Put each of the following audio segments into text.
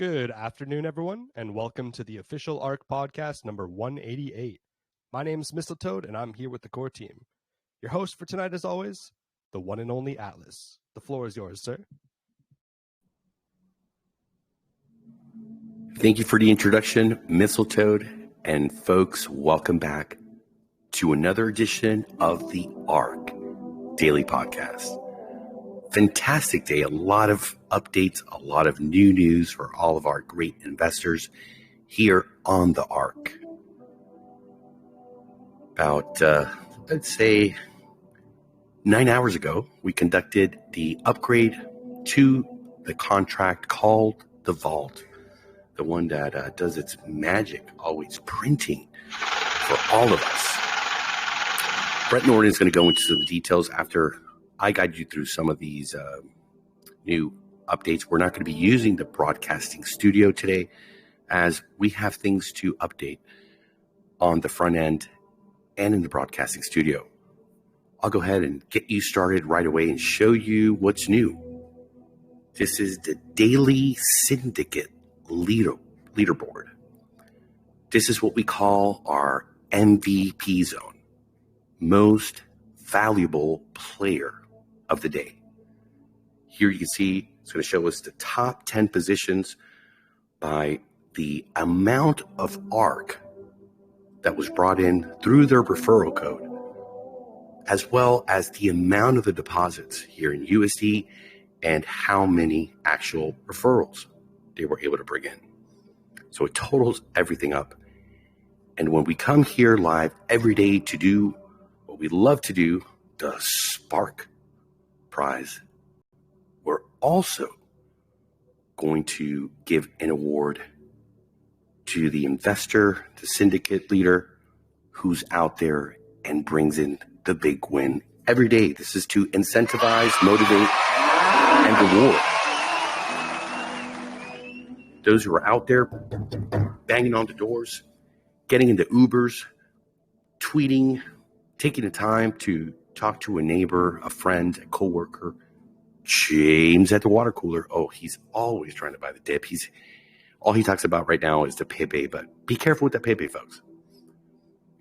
Good afternoon, everyone, and welcome to the official ARK Podcast number 188. My name is Mistletoad, and I'm here with the core team. Your host for tonight, as always, the one and only Atlas. The floor is yours, sir. Thank you for the introduction, Mistletoad, and folks, welcome back to another edition of the ARK Daily Podcast. Fantastic day, a lot of updates, a lot of new news for all of our great investors here on the ARK. About, I'd say 9 hours ago, we conducted the upgrade to the contract called the Vault, the one that does its magic, always printing for all of us. Brett Norton is going to go into some details after I guide you through some of these new updates. We're not going to be using the broadcasting studio today as we have things to update on the front end and in the broadcasting studio. I'll go ahead and get you started right away and show you what's new. This is the Daily Syndicate leaderboard. This is what we call our MVP zone, most valuable player of the day. Here you can see it's going to show us the top 10 positions by the amount of ARK that was brought in through their referral code, as well as the amount of the deposits here in USD and how many actual referrals they were able to bring in. So it totals everything up. And when we come here live every day to do what we love to do, the Spark prize, we're also going to give an award to the investor, the syndicate leader who's out there and brings in the big win every day. This is to incentivize, motivate, and reward those who are out there banging on the doors, getting into Ubers, tweeting, taking the time to talk to a neighbor, a friend, a coworker. James at the water cooler. Oh, he's always trying to buy the dip. All he talks about right now is the Pepe, but be careful with that Pepe, folks.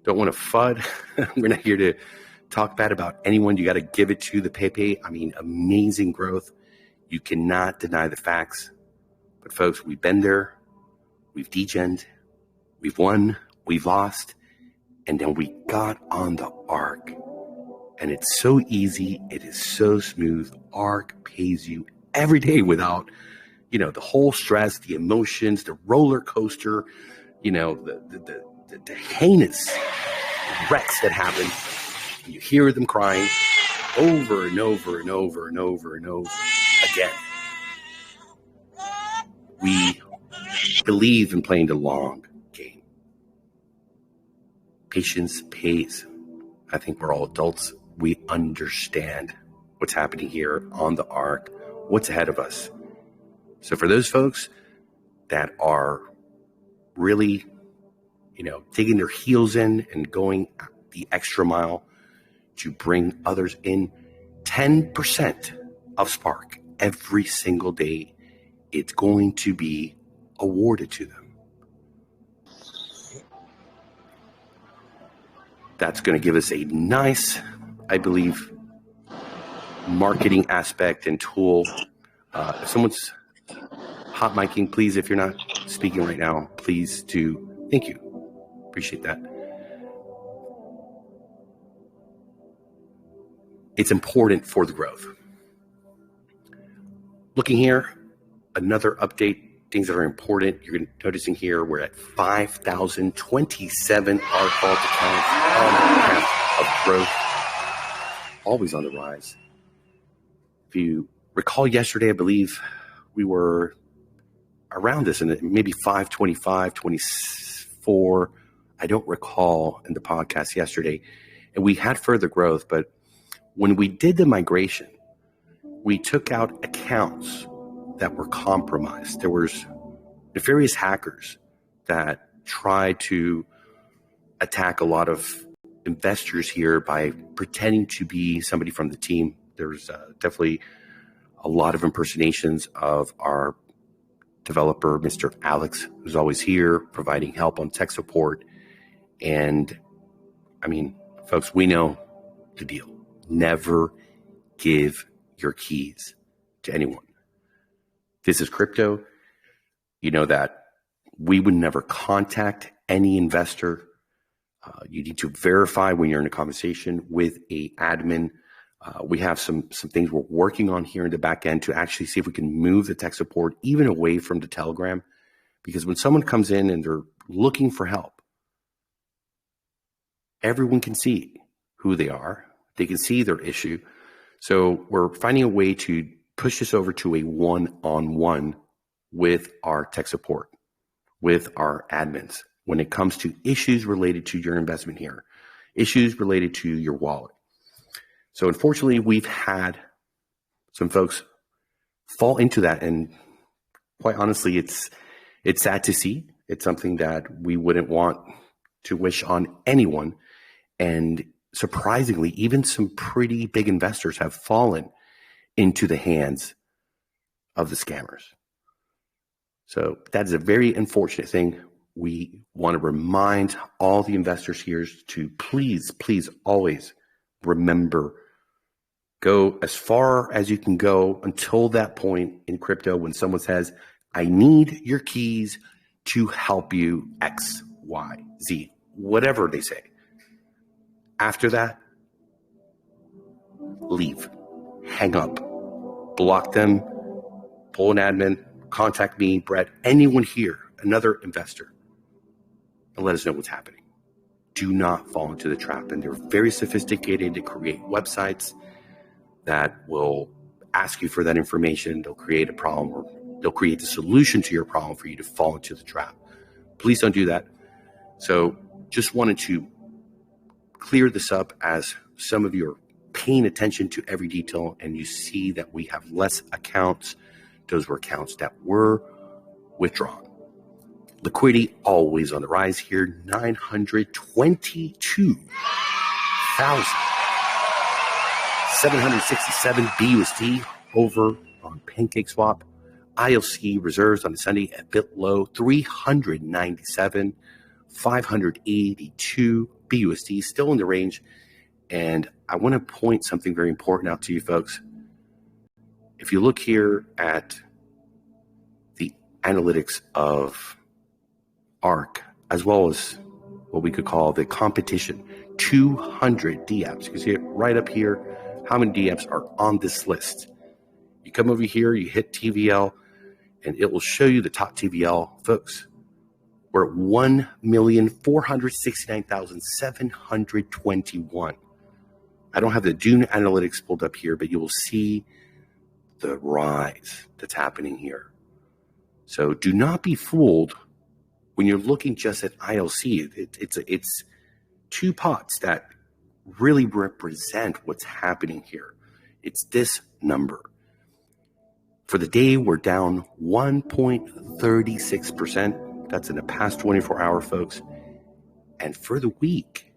Don't want to FUD. We're not here to talk bad about anyone. You got to give it to the Pepe. I mean, amazing growth. You cannot deny the facts. But folks, we've been there. We've degened. We've won. We've lost. And then we got on the ARK. And it's so easy. It is so smooth. ARK pays you every day without, the whole stress, the emotions, the roller coaster, the heinous wrecks that happen. You hear them crying over and over and over and over and over again. We believe in playing the long game. Patience pays. I think we're all adults. We understand what's happening here on the ARK, what's ahead of us. So for those folks that are really, digging their heels in and going the extra mile to bring others in, 10% of Spark every single day, it's going to be awarded to them. That's going to give us a nice, I believe, marketing aspect and tool. If someone's hot micing, please, if you're not speaking right now, please do. Thank you. Appreciate that. It's important for the growth. Looking here, another update, things that are important. You're noticing here we're at 5,027 ARK Vault accounts on the path of growth, always on the rise. If you recall yesterday, I believe we were around this, and maybe 525, 24. I don't recall in the podcast yesterday. And we had further growth, but when we did the migration, we took out accounts that were compromised. There was nefarious hackers that tried to attack a lot of investors here by pretending to be somebody from the team. There's definitely a lot of impersonations of developer, Mr. Alex, who's always here providing help on tech support. And I mean, folks, we know the deal. Never give your keys to anyone. This is crypto. You know that we would never contact any investor. You need to verify when you're in a conversation with a admin. We have some things we're working on here in the back end to actually see if we can move the tech support even away from the Telegram. Because when someone comes in and they're looking for help, everyone can see who they are. They can see their issue. So we're finding a way to push this over to a one-on-one with our tech support, with our admins, when it comes to issues related to your investment here, issues related to your wallet. So unfortunately, we've had some folks fall into that. And quite honestly, it's sad to see. It's something that we wouldn't want to wish on anyone. And surprisingly, even some pretty big investors have fallen into the hands of the scammers. So that is a very unfortunate thing. We want to remind all the investors here to please always remember, go as far as you can go until that point in crypto when someone says, I need your keys to help you X, Y, Z, whatever they say. After that, leave, hang up, block them, pull an admin, contact me, Brett, anyone here, another investor, and let us know what's happening. Do not fall into the trap. And they're very sophisticated to create websites that will ask you for that information. They'll create a problem, or they'll create the solution to your problem for you to fall into the trap. Please don't do that. So just wanted to clear this up, as some of you are paying attention to every detail and you see that we have less accounts. Those were accounts that were withdrawn. Liquidity always on the rise here, 922,767 BUSD over on PancakeSwap. ILC reserves on the Sunday a bit low, 397,582 BUSD, still in the range. And I want to point something very important out to you folks. If you look here at the analytics of ARK, as well as what we could call the competition, 200 DApps. You can see it right up here, how many DApps are on this list. You come over here, you hit TVL, and it will show you the top TVL. Folks, we're at 1,469,721. I don't have the Dune analytics pulled up here, but you will see the rise that's happening here. So do not be fooled when you're looking just at ILC. It's two pots that really represent what's happening here. It's this number. For the day, we're down 1.36%. That's in the past 24 hours, folks. And for the week,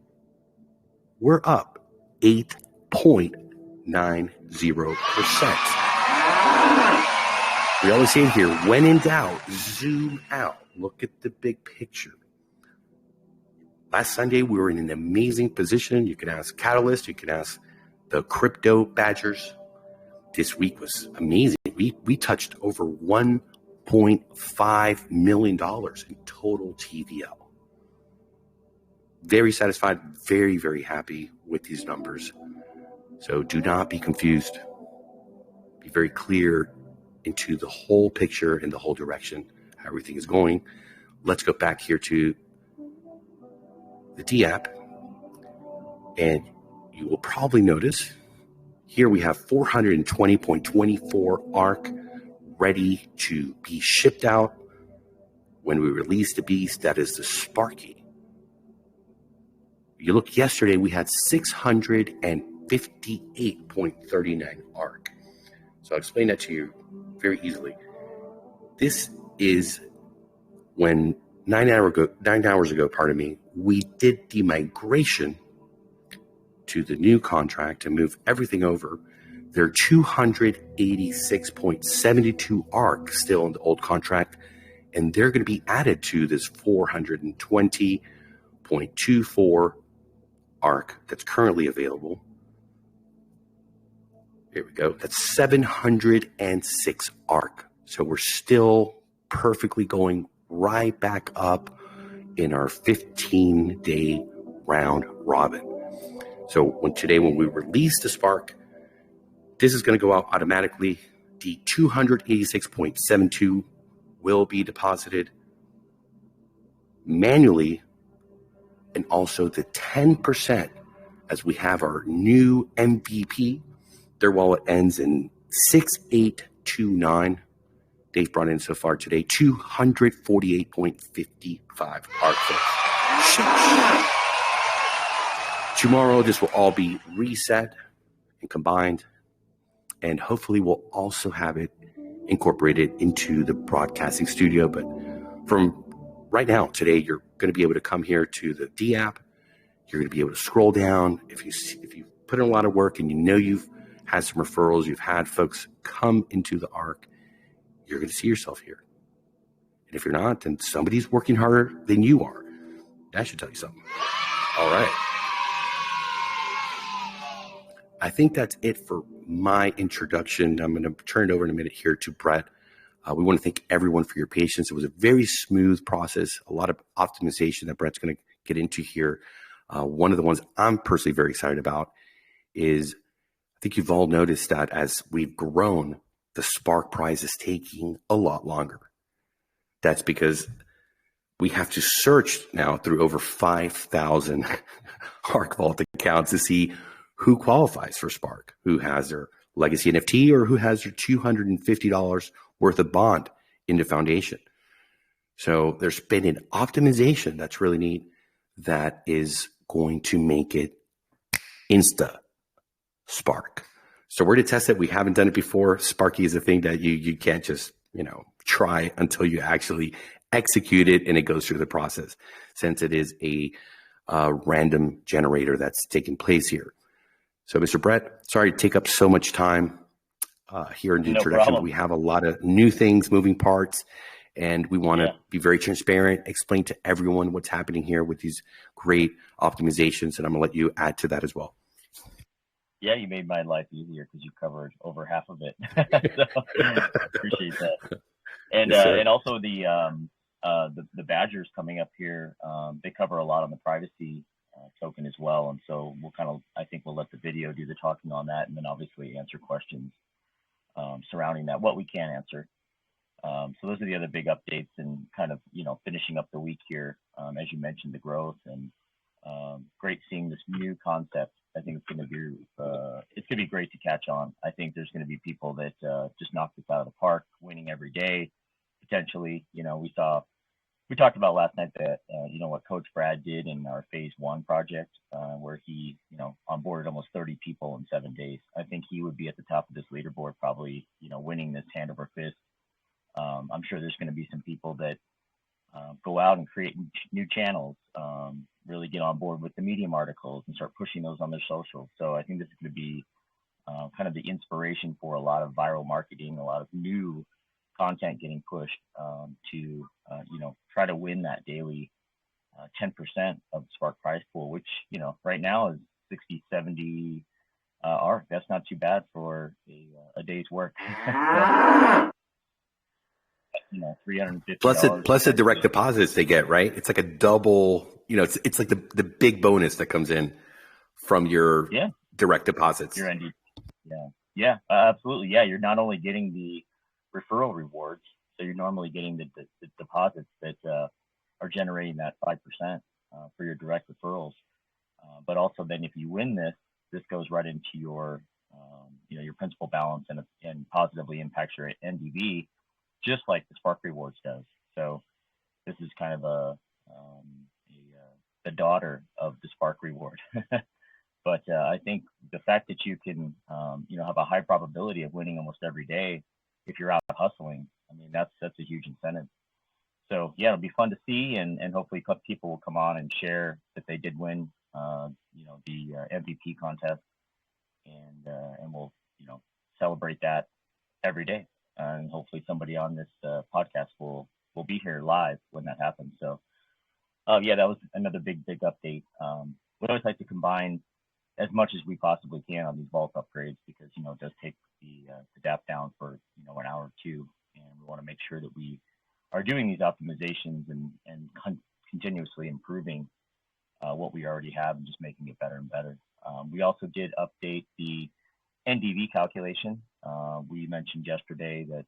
we're up 8.90%. We always say here, when in doubt, zoom out. Look at the big picture. Last Sunday, we were in an amazing position. You can ask Catalyst. You can ask the crypto badgers. This week was amazing. We touched over $1.5 million in total TVL. Very satisfied, very, very happy with these numbers. So do not be confused. Be very clear into the whole picture and the whole direction, how everything is going. Let's go back here to the DApp. And you will probably notice here we have 420.24 ARK ready to be shipped out when we release the beast. That is the Sparky. You look yesterday, we had 658.39 ARK. So I'll explain that to you very easily. This is when 9 hours ago, we did the migration to the new contract to move everything over. They're 286.72 ARK still in the old contract, and they're going to be added to this 420.24 ARK that's currently available. Here we go. That's 706 ARK. So we're still perfectly going right back up in our 15-day round robin. So when we release the Spark, this is going to go out automatically. The 286.72 will be deposited manually, and also the 10% as we have our new MVP. Their wallet ends in 6829. They've brought in so far today 248.55 ARK. Tomorrow, this will all be reset and combined, and hopefully we'll also have it incorporated into the broadcasting studio. But from right now, today, you're going to be able to come here to the D app. You're going to be able to scroll down. If you put in a lot of work and you know you've had some referrals, you've had folks come into the ARK, you're going to see yourself here. And if you're not, then somebody's working harder than you are. That should tell you something. All right. I think that's it for my introduction. I'm going to turn it over in a minute here to Brett. We want to thank everyone for your patience. It was a very smooth process, a lot of optimization that Brett's going to get into here. One of the ones I'm personally very excited about is, I think you've all noticed that as we've grown, the Spark prize is taking a lot longer. That's because we have to search now through over 5,000 ARK Vault accounts to see who qualifies for Spark, who has their legacy NFT or who has their $250 worth of bond in the foundation. So there's been an optimization that's really neat that is going to make it Insta Spark. So we're to test it. We haven't done it before. Sparky is a thing that you can't just, try until you actually execute it and it goes through the process, since it is a random generator that's taking place here. So Mr. Brett, sorry to take up so much time here in the introduction. But we have a lot of new things, moving parts, and we want to be very transparent, explain to everyone what's happening here with these great optimizations, and I'm going to let you add to that as well. Yeah, you made my life easier because you covered over half of it. So appreciate that. And Yes, and also the badgers coming up here, they cover a lot on the privacy token as well. And so I think we'll let the video do the talking on that, and then obviously answer questions surrounding that, what we can answer. So those are the other big updates, and kind of, finishing up the week here. As you mentioned, the growth, and great seeing this new concept. I think it's going to be great to catch on. I think there's going to be people that just knock this out of the park, winning every day, potentially. We talked about last night that, what Coach Brad did in our phase 1 project, where he, onboarded almost 30 people in 7 days. I think he would be at the top of this leaderboard, probably, winning this hand over fist. I'm sure there's going to be some people that go out and create new channels, really get on board with the Medium articles and start pushing those on their socials. So I think this is going to be kind of the inspiration for a lot of viral marketing, a lot of new content getting pushed to try to win that daily 10% of the Spark prize pool, which right now is 60, 70 ARK. That's not too bad for a day's work. $350 plus the direct deposits they get, right? It's like a double. It's like the big bonus that comes in from your direct deposits. Your ND. Yeah, absolutely. Yeah, you're not only getting the referral rewards, so you're normally getting the deposits that are generating that 5% for your direct referrals, but also then if you win this goes right into your your principal balance, and positively impacts your NDV, just like the Spark Rewards does. So this is kind of the daughter of the Spark Reward. But I think the fact that you can have a high probability of winning almost every day if you're out hustling, I mean, that's a huge incentive. So yeah, it'll be fun to see, and hopefully people will come on and share that they did win the MVP contest, and we'll celebrate that every day. And hopefully somebody on this podcast will be here live when that happens. So, yeah, that was another big update. We always like to combine as much as we possibly can on these vault upgrades because, it does take the DAP down for, an hour or two. And we want to make sure that we are doing these optimizations and continuously improving what we already have and just making it better and better. We also did update the NDV calculation. We mentioned yesterday that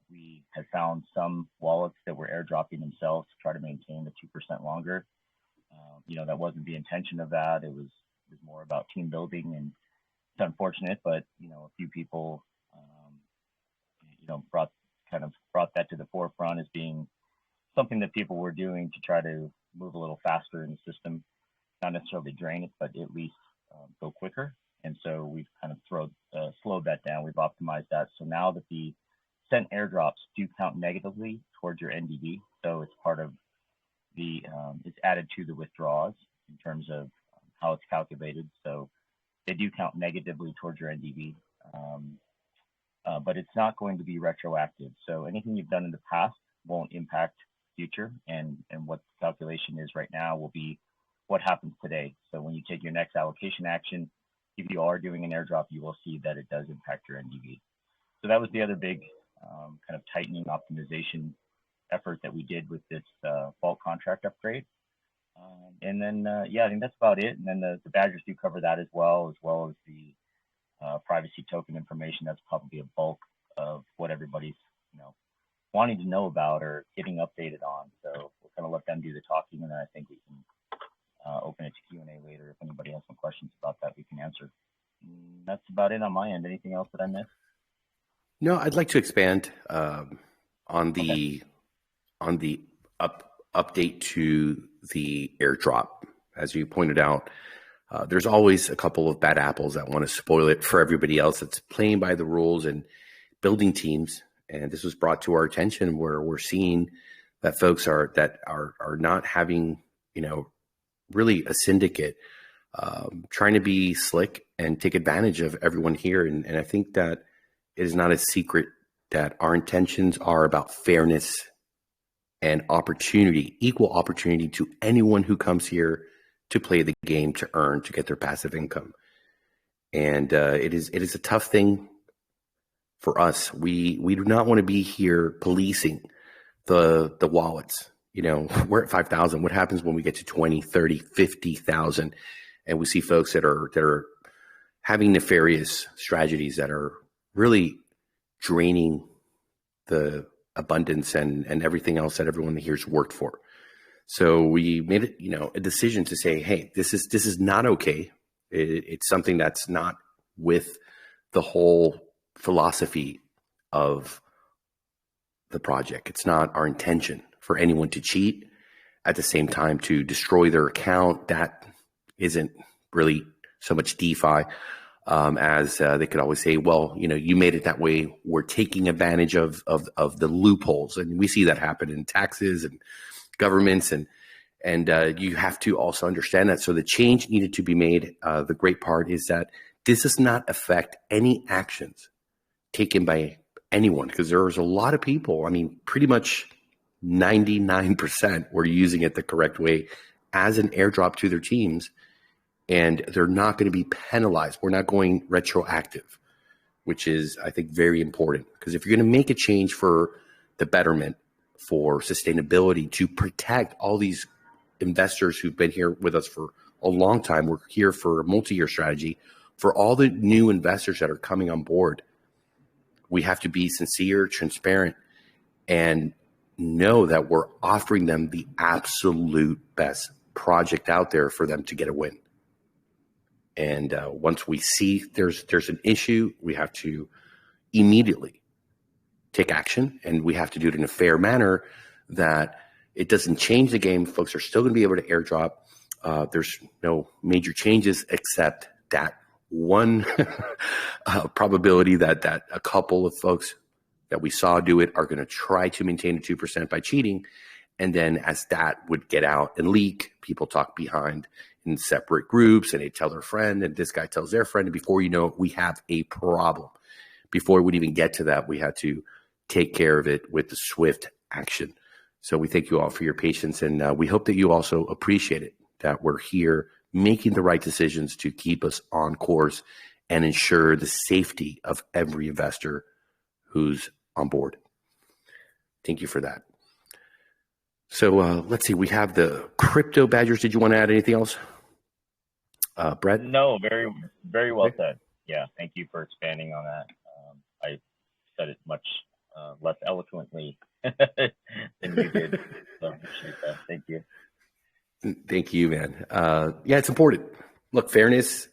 we had found some wallets that were airdropping themselves to try to maintain the 2% longer. That wasn't the intention of that. It was more about team building, and it's unfortunate, but a few people brought that to the forefront as being something that people were doing to try to move a little faster in the system, not necessarily drain it, but at least go quicker. And so we've kind of slowed that down. We've optimized that. So now that the sent airdrops do count negatively towards your NDV, so it's part of it's added to the withdrawals in terms of how it's calculated. So they do count negatively towards your NDV, but it's not going to be retroactive. So anything you've done in the past won't impact future, and what the calculation is right now will be what happens today. So when you take your next allocation action, if you are doing an airdrop, you will see that it does impact your NDV. So that was the other big kind of tightening optimization effort that we did with this vault contract upgrade. And then, I think that's about it. And then the badgers do cover that as well as the privacy token information. That's probably a bulk of what everybody's, wanting to know about or getting updated on. So we'll kind of let them do the talking, and then I think we can open it to Q&A later. If anybody has some questions about that, we can answer. That's about it on my end. Anything else that I missed? No, I'd like to expand on the update to the airdrop. As you pointed out, there's always a couple of bad apples that want to spoil it for everybody else that's playing by the rules and building teams. And this was brought to our attention where we're seeing that folks are not having, really a syndicate, trying to be slick and take advantage of everyone here. And I think that it is not a secret that our intentions are about fairness and opportunity, equal opportunity to anyone who comes here to play the game, to earn, to get their passive income. And it is a tough thing for us. We do not want to be here policing the wallets. We're at 5,000. What happens when we get to 20, 30, 50,000? And we see folks that are having nefarious strategies that are really draining the abundance and everything else that everyone here's worked for. So we made it, a decision to say, hey, this is not okay. It's something that's not with the whole philosophy of the project. It's not our intention for anyone to cheat. At the same time, to destroy their account, that isn't really so much DeFi as they could always say, well, you made it that way. We're taking advantage of the loopholes. And we see that happen in taxes and governments. And you have to also understand that. So the change needed to be made. The great part is that this does not affect any actions taken by anyone, because there's a lot of people, pretty much 99% were using it the correct way as an airdrop to their teams, and they're not going to be penalized. We're not going retroactive, which is, I think, very important, because if you're going to make a change for the betterment, for sustainability, to protect all these investors who've been here with us for a long time, we're here for a multi-year strategy, for all the new investors that are coming on board, we have to be sincere, transparent, and know that we're offering them the absolute best project out there for them to get a win. And once we see there's an issue, we have to immediately take action, and we have to do it in a fair manner that it doesn't change the game. Folks are still going to be able to airdrop. There's no major changes except that one probability that a couple of folks that we saw do it are going to try to maintain a 2% by cheating. And then as that would get out and leak, people talk behind in separate groups, and they tell their friend, and this guy tells their friend. And before you know it, we have a problem. Before we'd even get to that, we had to take care of it with the swift action. So we thank you all for your patience, and we hope that you also appreciate it, that we're here making the right decisions to keep us on course and ensure the safety of every investor who's on board. Thank you for that. So let's see, we have the crypto badgers. Did you want to add anything else? Brett? No, very, very well said. Yeah, thank you for expanding on that. I said it much less eloquently than you did. So I appreciate that. Thank you. Thank you, man. Yeah, it's important. Look, fairness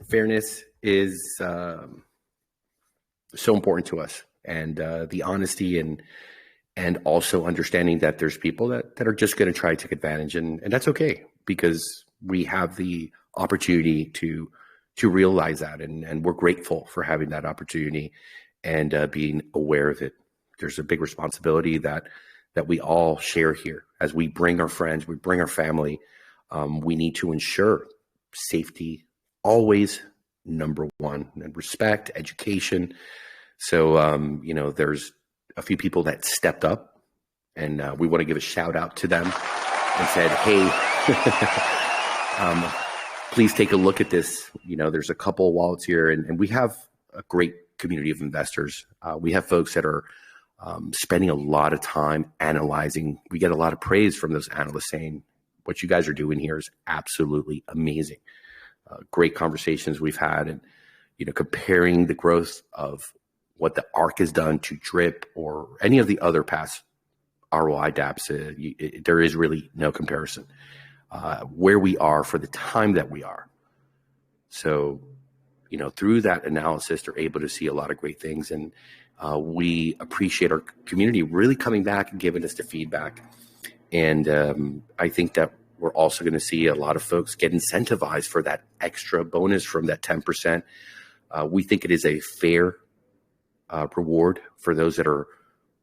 is so important to us, and the honesty and also understanding that there's people that are just going to try to take advantage, and that's okay, because we have the opportunity to realize that, and we're grateful for having that opportunity and being aware of it. There's a big responsibility that we all share here as we bring our friends, we bring our family. We need to ensure safety, always number one, and respect, education. So, there's a few people that stepped up, and we want to give a shout out to them and said, hey, please take a look at this. There's a couple of wallets here, and we have a great community of investors. We have folks that are spending a lot of time analyzing. We get a lot of praise from those analysts saying, what you guys are doing here is absolutely amazing. Great conversations we've had, and comparing the growth of what the ARK has done to DRIP or any of the other past ROI dApps, there is really no comparison. Where we are for the time that we are. So, through that analysis, they're able to see a lot of great things, and we appreciate our community really coming back and giving us the feedback. And I think that we're also going to see a lot of folks get incentivized for that extra bonus from that 10%. We think it is a fair reward for those that are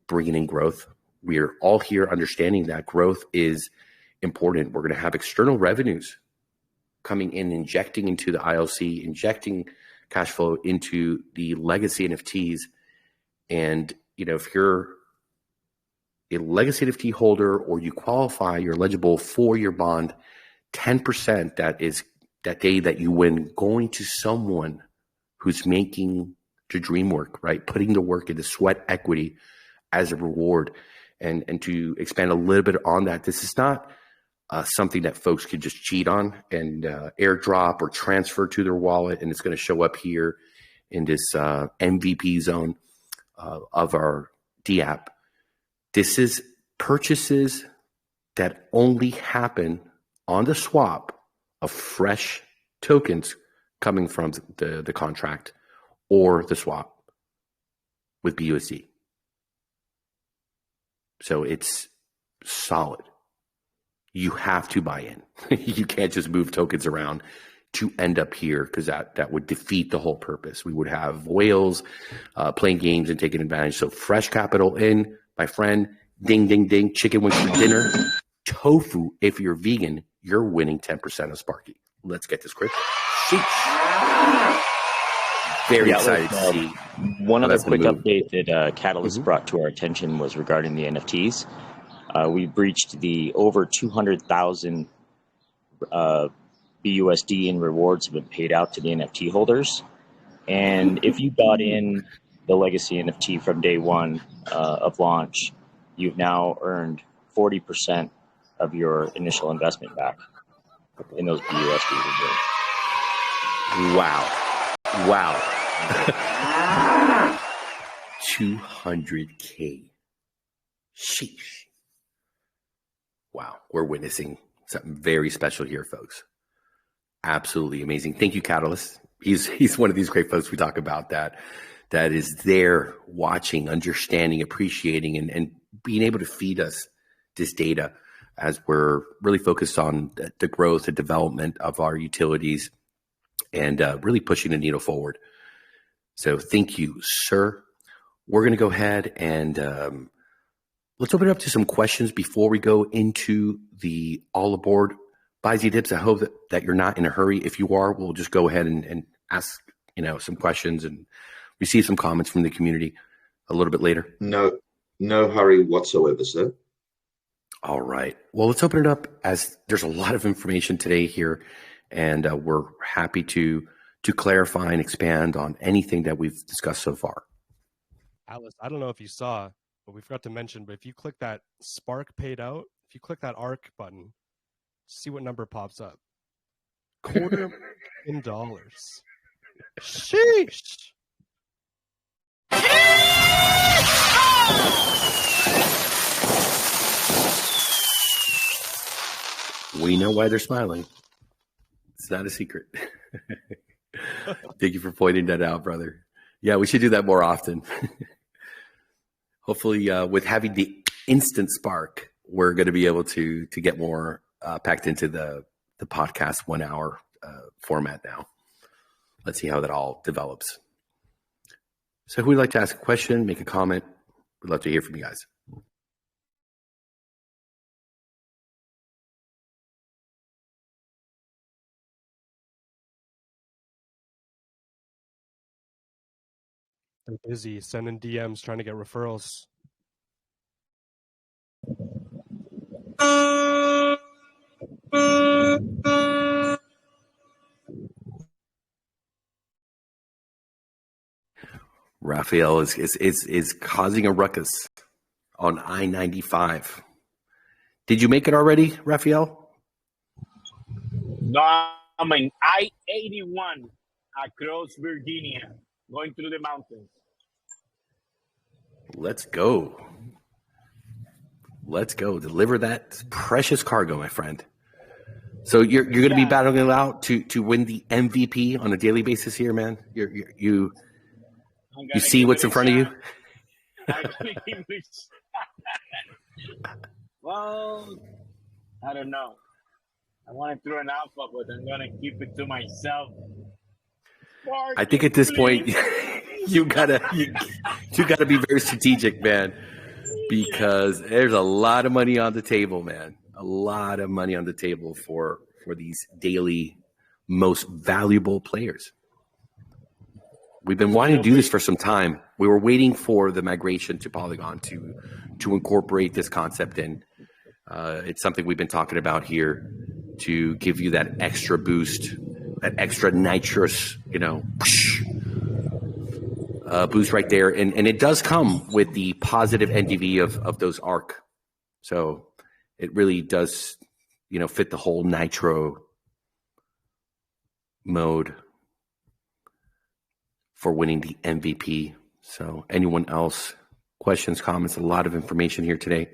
bringing in growth. We are all here understanding that growth is important. We're going to have external revenues coming in, injecting into the ILC, injecting cash flow into the legacy NFTs. And, if you're a legacy NFT holder or you qualify, you're eligible for your bond, 10% that is that day that you win going to someone who's making the dream work, right? Putting the work into sweat equity as a reward. And to expand a little bit on that, this is not something that folks could just cheat on and airdrop or transfer to their wallet, and it's going to show up here in this MVP zone of our dApp. This is purchases that only happen on the swap of fresh tokens coming from the contract or the swap with BUSD. So it's solid. You have to buy in. You can't just move tokens around to end up here, because that would defeat the whole purpose. We would have whales playing games and taking advantage. So fresh capital in, my friend. Ding, ding, ding. Chicken wings for dinner. Tofu. If you're vegan, you're winning 10% of Sparky. Let's get this crypto. Sheesh. Very excited to see. One other quick update that Catalyst brought to our attention was regarding the NFTs. We breached the over 200,000 BUSD in rewards have been paid out to the NFT holders. And if you got in the legacy NFT from day one of launch, you've now earned 40% of your initial investment back in those BUSD rewards. Wow. 200K. Sheesh. Wow. We're witnessing something very special here, folks. Absolutely amazing. Thank you, Catalyst. He's one of these great folks we talk about that is there watching, understanding, appreciating, and being able to feed us this data as we're really focused on the growth and development of our utilities and really pushing the needle forward. So thank you, sir. We're going to go ahead and let's open it up to some questions before we go into the all aboard. Buysy Dips, I hope that you're not in a hurry. If you are, we'll just go ahead and ask, some questions and receive some comments from the community a little bit later. No hurry whatsoever, sir. All right. Well, let's open it up, as there's a lot of information today here, and we're happy to clarify and expand on anything that we've discussed so far. Alice, I don't know if you saw, but we forgot to mention, but if you click that Spark paid out, if you click that ARK button, see what number pops up. $250,000. Sheesh. We know why they're smiling. It's not a secret. Thank you for pointing that out, brother. Yeah, we should do that more often. Hopefully, with having the instant spark, we're going to be able to get more packed into the podcast 1 hour format now. Let's see how that all develops. So who would like to ask a question, make a comment? We'd love to hear from you guys. They're busy sending DMs, trying to get referrals. Raphael is causing a ruckus on I-95. Did you make it already, Raphael? No, I'm in I-81 across Virginia, going through the mountains. Let's go. Let's go. Deliver that precious cargo, my friend. So you're going to be battling it out to win the MVP on a daily basis here, man. You see what's in front of you? Well, I don't know. I want to throw an alpha, but I'm going to keep it to myself. I think at this point, you gotta be very strategic, man, because there's a lot of money on the table, man. A lot of money on the table for these daily most valuable players. We've been wanting to do this for some time. We were waiting for the migration to Polygon to incorporate this concept in. It's something we've been talking about here to give you that extra boost, that extra nitrous, boost right there. And it does come with the positive NDV of those ARK. So it really does, fit the whole nitro mode for winning the MVP. So anyone else, questions, comments, a lot of information here today.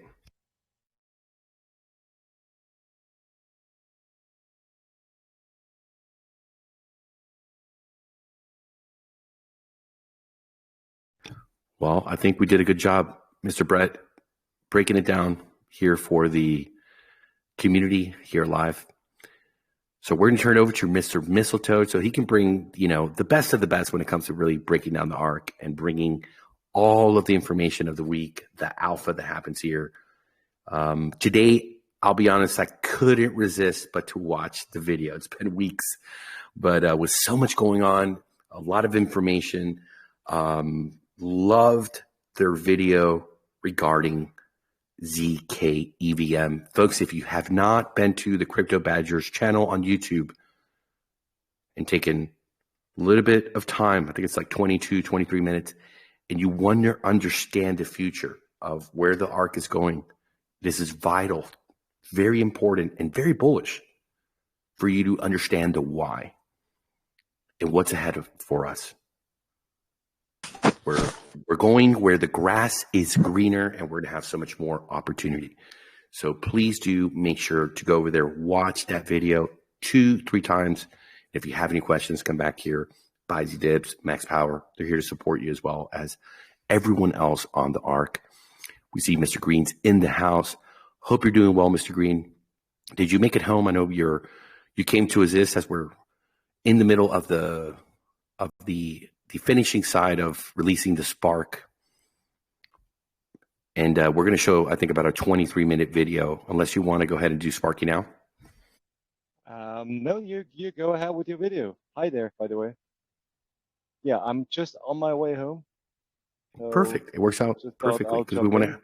Well, I think we did a good job, Mr. Brett, breaking it down here for the community here live. So we're going to turn it over to Mr. Mistletoe so he can bring, the best of the best when it comes to really breaking down the ARK and bringing all of the information of the week, the alpha that happens here. Today, I'll be honest, I couldn't resist but to watch the video. It's been weeks, but with so much going on, a lot of information, loved their video regarding ZK EVM. Folks, if you have not been to the Crypto Badgers channel on YouTube and taken a little bit of time, I think it's like 22, 23 minutes, and you want to understand the future of where the ARK is going, this is vital, very important, and very bullish for you to understand the why and what's ahead for us. We're going where the grass is greener, and we're going to have so much more opportunity. So please do make sure to go over there, watch that video 2-3 times. If you have any questions, come back here. Buysy Dibs, Max Power, they're here to support you as well as everyone else on the ARK. We see Mr. Green's in the house. Hope you're doing well, Mr. Green. Did you make it home? I know you came to assist as we're in the middle of the finishing side of releasing the Spark And we're going to show, I think, about a 23-minute video, unless you want to go ahead and do Sparky now. No, you go ahead with your video. Hi there, by the way. Yeah, I'm just on my way home. So Perfect. It works out perfectly because we want to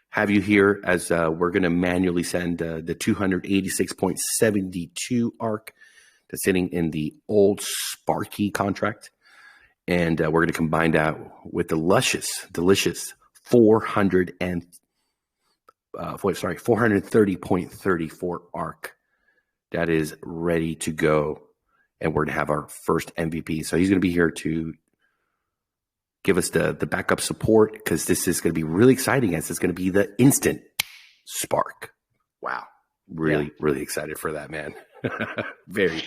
have you here as we're going to manually send the 286.72 ARK that's sitting in the old Sparky contract. And we're going to combine that with the delicious 430.34 ARK that is ready to go. And we're going to have our first MVP. So he's going to be here to give us the backup support because this is going to be really exciting as it's going to be the instant spark. Wow. Really excited for that, man. Very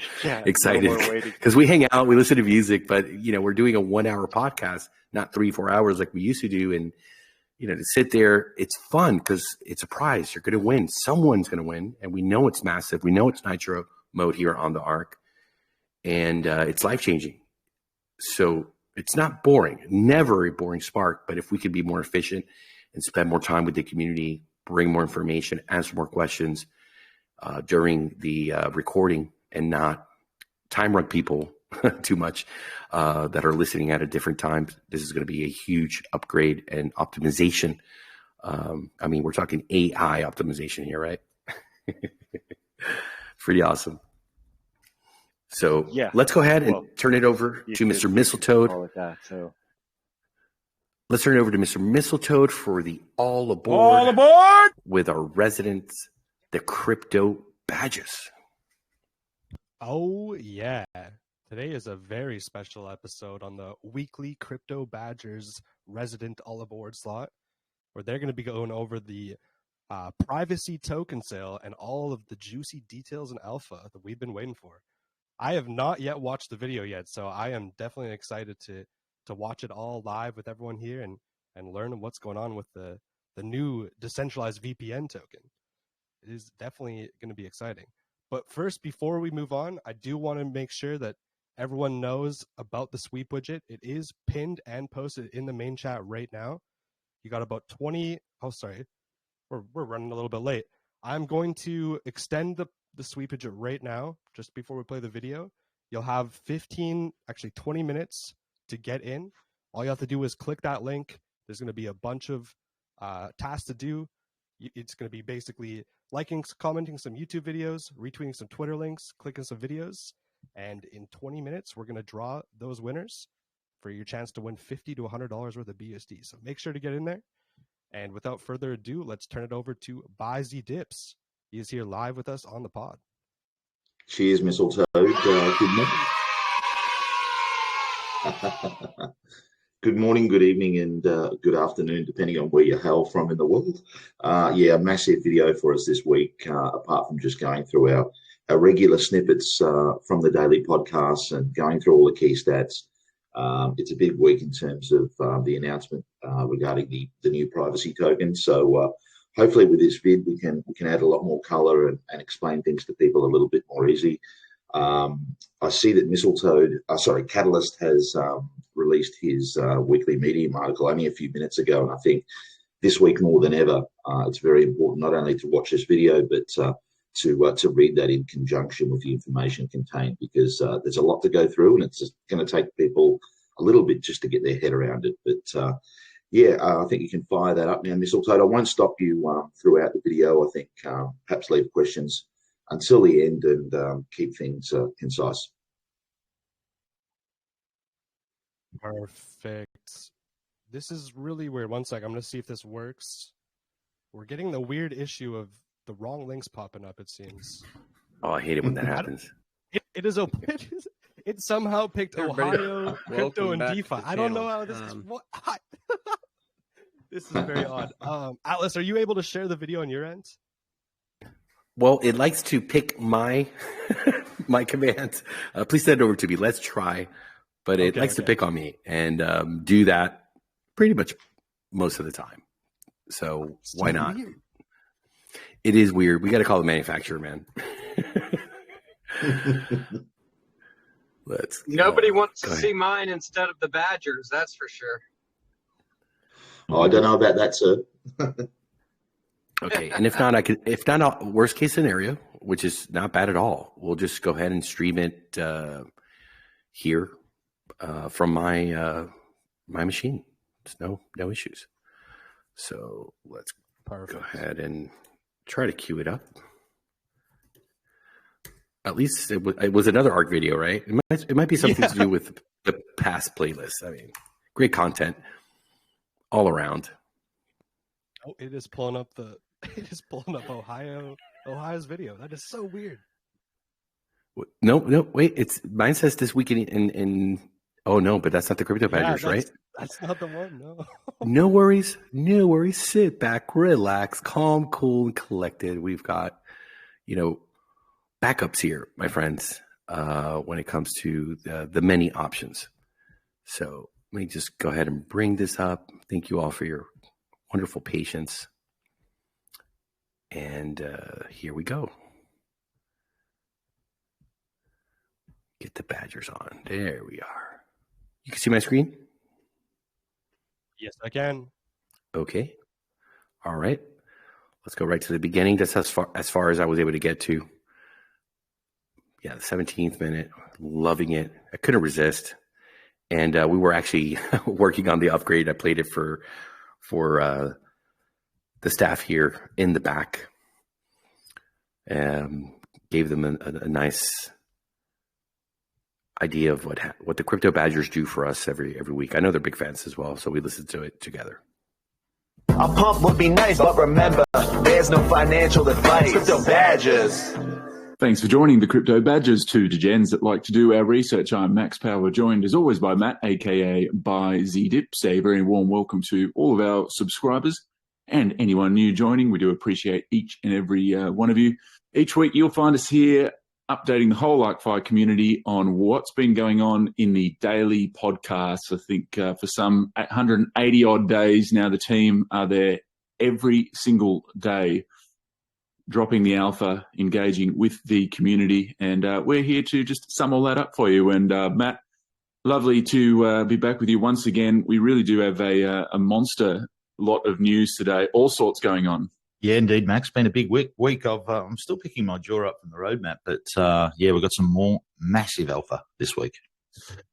excited because we hang out, we listen to music, but we're doing a 1-hour podcast, not 3-4 hours like we used to do. And, to sit there, it's fun because it's a prize. You're going to win. Someone's going to win. And we know it's massive. We know it's nitro mode here on the ARK and it's life-changing. So it's not boring, never a boring spark, but if we could be more efficient and spend more time with the community, bring more information, answer more questions during the recording and not time run people too much that are listening at a different time. This is going to be a huge upgrade and optimization. We're talking AI optimization here, right? Pretty awesome. So let's go ahead and turn it over to Mr. Mistletoad. Let's turn it over to Mr. Mistletoad for the all aboard with our residents, the crypto badges. Oh, yeah. Today is a very special episode on the weekly Crypto Badgers resident all aboard slot, where they're going to be going over the privacy token sale and all of the juicy details and alpha that we've been waiting for. I have not yet watched the video yet, so I am definitely excited to watch it all live with everyone here and learn what's going on with the new decentralized VPN token. It is definitely going to be exciting. But first, before we move on, I do want to make sure that everyone knows about the sweep widget. It is pinned and posted in the main chat right now. You got about 20. Oh, sorry. We're running a little bit late. I'm going to extend the sweep widget right now, just before we play the video. You'll have 20 minutes to get in. All you have to do is click that link. There's going to be a bunch of tasks to do. It's going to be basically liking, commenting some YouTube videos, retweeting some Twitter links, clicking some videos. And in 20 minutes, we're going to draw those winners for your chance to win $50 to $100 worth of BUSD. So make sure to get in there. And without further ado, let's turn it over to Buy Z Dips. He is here live with us on the pod. Cheers, Mistletoe. Good morning, good evening, and good afternoon, depending on where you're hail from in the world. A massive video for us this week, apart from just going through our regular snippets from the daily podcasts and going through all the key stats. It's a big week in terms of the announcement regarding the new privacy token. So hopefully with this vid, we can add a lot more color and explain things to people a little bit more easy. I see that Catalyst has released his weekly Medium article only a few minutes ago, and I think this week more than ever, it's very important not only to watch this video, but to read that in conjunction with the information contained, because there's a lot to go through, and it's going to take people a little bit just to get their head around it. But I think you can fire that up now, Mistletoe. I won't stop you throughout the video. I think perhaps leave questions until the end and keep things concise. Perfect. This is really weird. One sec. I'm going to see if this works. We're getting the weird issue of the wrong links popping up, it seems. Oh, I hate it when that happens. It somehow picked Ohio, crypto, and DeFi. I don't know how this is. What? This is very odd. Atlas, are you able to share the video on your end? Well, it likes to pick my my commands. Please send it over to me. Let's try. But it likes to pick on me and do that pretty much most of the time. So why not? Weird. It is weird. We got to call the manufacturer, man. Nobody wants to see mine instead of the Badgers. That's for sure. Oh, I don't know about that, sir. Okay, and if not, worst case scenario, which is not bad at all, we'll just go ahead and stream it here from my machine. There's no issues. So let's go ahead and try to queue it up. At least it was another ARK video, right? It might be something to do with the past playlist. I mean, great content all around. Oh, it is pulling up Ohio's video. That is so weird. No, wait. Mine says this weekend in oh no, but that's not the Crypto Badgers, right? That's not the one. No. No worries. Sit back, relax, calm, cool, and collected. We've got, backups here, my friends, when it comes to the many options. So let me just go ahead and bring this up. Thank you all for your wonderful patience. And here we go. Get the Badgers on. There we are. You can see my screen? Yes, I can. Okay. All right. Let's go right to the beginning. That's as far as I was able to get to. Yeah, the 17th minute. Loving it. I couldn't resist. And we were actually working on the upgrade. I played it for the staff here in the back. Gave them a nice idea of what the Crypto Badgers do for us every week. I know they're big fans as well, so we listened to it together. A pump would be nice, but remember, there's no financial advice. Crypto Badgers. Thanks for joining the Crypto Badgers, two degens that like to do our research. I'm Max Power, joined as always by Matt, aka by ZDips. A very warm welcome to all of our subscribers and anyone new joining. We do appreciate each and every one of you. Each week you'll find us here updating the whole ArkFi community on what's been going on in the daily podcasts. I think for some 180 odd days now, the team are there every single day, dropping the alpha, engaging with the community. And we're here to just sum all that up for you. And Matt, lovely to be back with you once again. We really do have a monster lot of news today, all sorts going on. Yeah, indeed, Max. Been a big week of. I'm still picking my jaw up from the roadmap, but we've got some more massive alpha this week.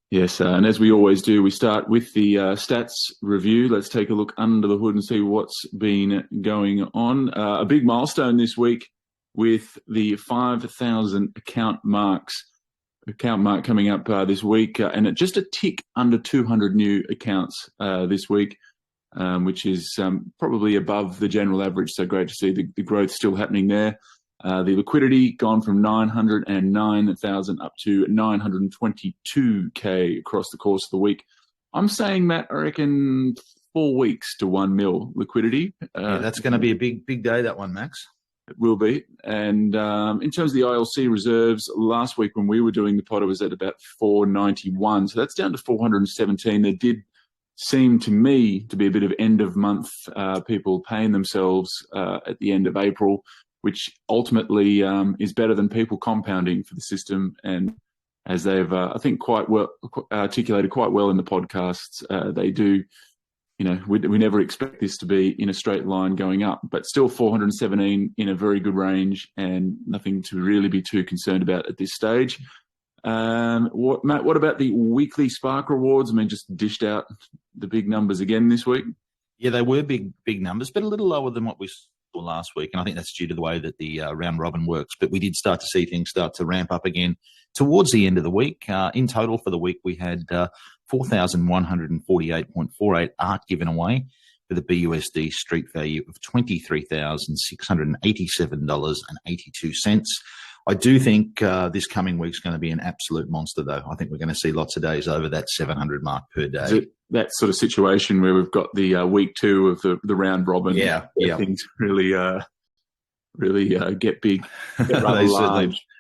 Yes, and as we always do, we start with the stats review. Let's take a look under the hood and see what's been going on. A big milestone this week with the 5,000 account mark coming up this week, and just a tick under 200 new accounts this week. Which is probably above the general average. So great to see the growth still happening there. The liquidity gone from 909,000 up to 922K across the course of the week. I'm saying, Matt, I reckon 4 weeks to 1 mil liquidity. That's going to be a big day, that one, Max. It will be. And in terms of the ILC reserves, last week when we were doing the pod, it was at about 491. So that's down to 417. There did seem to me to be a bit of end of month people paying themselves at the end of April, which ultimately is better than people compounding for the system. And as they've, I think, quite well articulated quite well in the podcasts, they do, we never expect this to be in a straight line going up, but still 417 in a very good range and nothing to really be too concerned about at this stage. Matt, what about the weekly Spark rewards? I mean, just dished out the big numbers again this week. Yeah, they were big numbers, but a little lower than what we saw last week. And I think that's due to the way that the round robin works. But we did start to see things start to ramp up again towards the end of the week. In total for the week, we had 4,148.48 ARK given away with a BUSD street value of $23,687.82. I do think this coming week's going to be an absolute monster, though. I think we're going to see lots of days over that 700 mark per day. Is it that sort of situation where we've got the week 2 of the round robin? Yeah. Things really get big. Get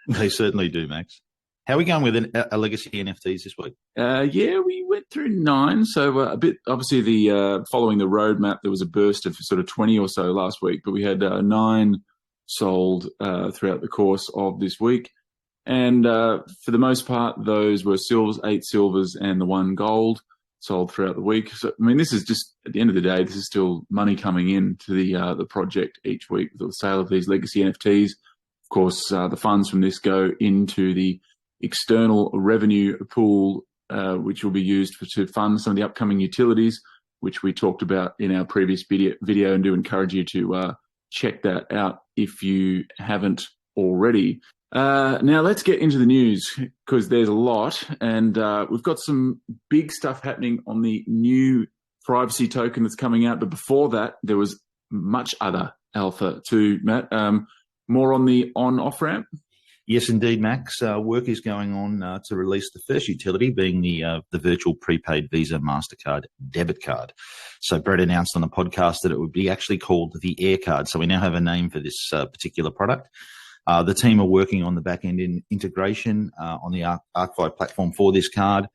they certainly do, Max. How are we going with a legacy NFTs this week? We went through 9. So a bit, obviously, following the roadmap, there was a burst of sort of 20 or so last week, but we had 9 sold throughout the course of this week. And for the most part, those were silvers, 8 silvers and the 1 gold. sold throughout the week. So, I mean, this is just, at the end of the day, this is still money coming in to the project each week with the sale of these legacy NFTs. Of course, the funds from this go into the external revenue pool, which will be used to fund some of the upcoming utilities, which we talked about in our previous video, and do encourage you to check that out if you haven't already. Now let's get into the news, because there's a lot, and we've got some big stuff happening on the new privacy token that's coming out. But before that, there was much other alpha too, Matt. More on the on-off ramp. Yes, indeed, Max. Work is going on to release the first utility, being the virtual prepaid Visa MasterCard debit card. So Brett announced on the podcast that it would be actually called the Air Card. So we now have a name for this particular product. The team are working on the back-end integration on the ArkFi platform for this card.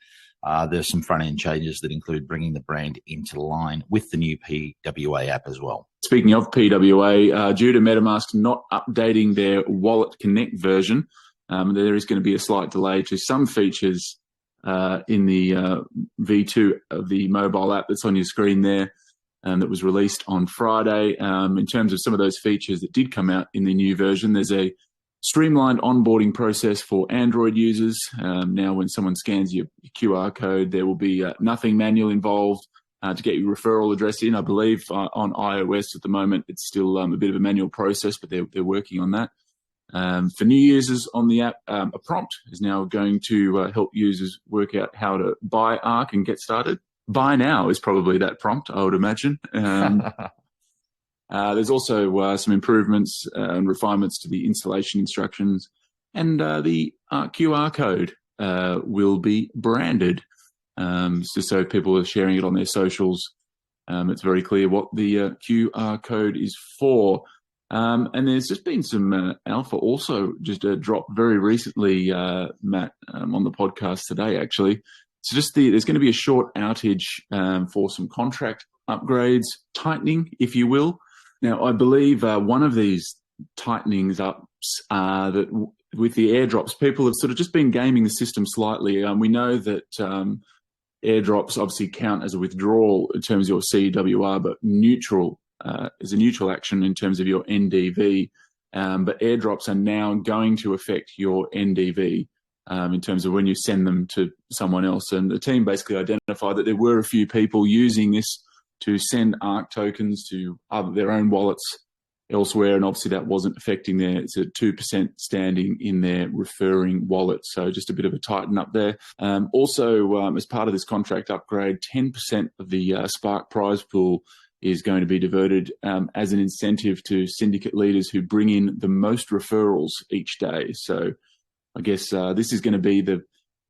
There's some front-end changes that include bringing the brand into line with the new PWA app as well. Speaking of PWA, due to MetaMask not updating their Wallet Connect version, there is going to be a slight delay to some features in the V2 of the mobile app that's on your screen there, that was released on Friday. In terms of some of those features that did come out in the new version, there's a streamlined onboarding process for Android users. Now, when someone scans your QR code, there will be nothing manual involved to get your referral address in. I believe on iOS at the moment, it's still a bit of a manual process, but they're working on that. For new users on the app, a prompt is now going to help users work out how to buy ARK and get started. Buy now is probably that prompt, I would imagine. There's also some improvements and refinements to the installation instructions, and the QR code will be branded. So people are sharing it on their socials. It's very clear what the QR code is for. And there's just been some alpha also just dropped very recently, Matt, on the podcast today, actually. So just there's going to be a short outage for some contract upgrades, tightening, if you will. Now, I believe one of these tightenings ups that with the airdrops, people have sort of just been gaming the system slightly. We know that airdrops obviously count as a withdrawal in terms of your CWR, but neutral is a neutral action in terms of your NDV. But airdrops are now going to affect your NDV in terms of when you send them to someone else. And the team basically identified that there were a few people using this to send ARK tokens to their own wallets elsewhere, and obviously that wasn't affecting it's a 2% standing in their referring wallet. So just a bit of a tighten up there. Also, as part of this contract upgrade, 10% of the Spark prize pool is going to be diverted as an incentive to syndicate leaders who bring in the most referrals each day. So I guess this is going to be the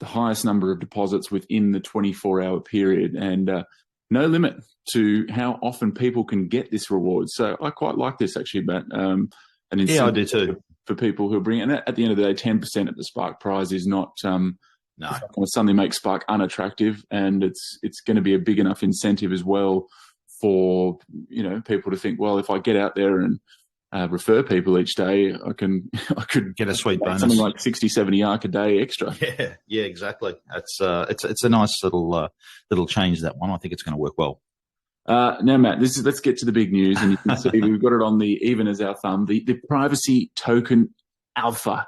highest number of deposits within the 24-hour period, and no limit to how often people can get this reward. So I quite like this, actually, Matt. Yeah, I do too. For people who are bringing, and at the end of the day, 10% of the Spark prize is not no. Suddenly make Spark unattractive, and it's going to be a big enough incentive as well for people to think, well, if I get out there and refer people each day, I could get a sweet bonus, something like 60-70 ARK a day extra. Yeah, exactly. It's a nice little change, that one. I think it's going to work well. Now, Matt, let's get to the big news, and you can see we've got it on the even as our thumb, the privacy token alpha,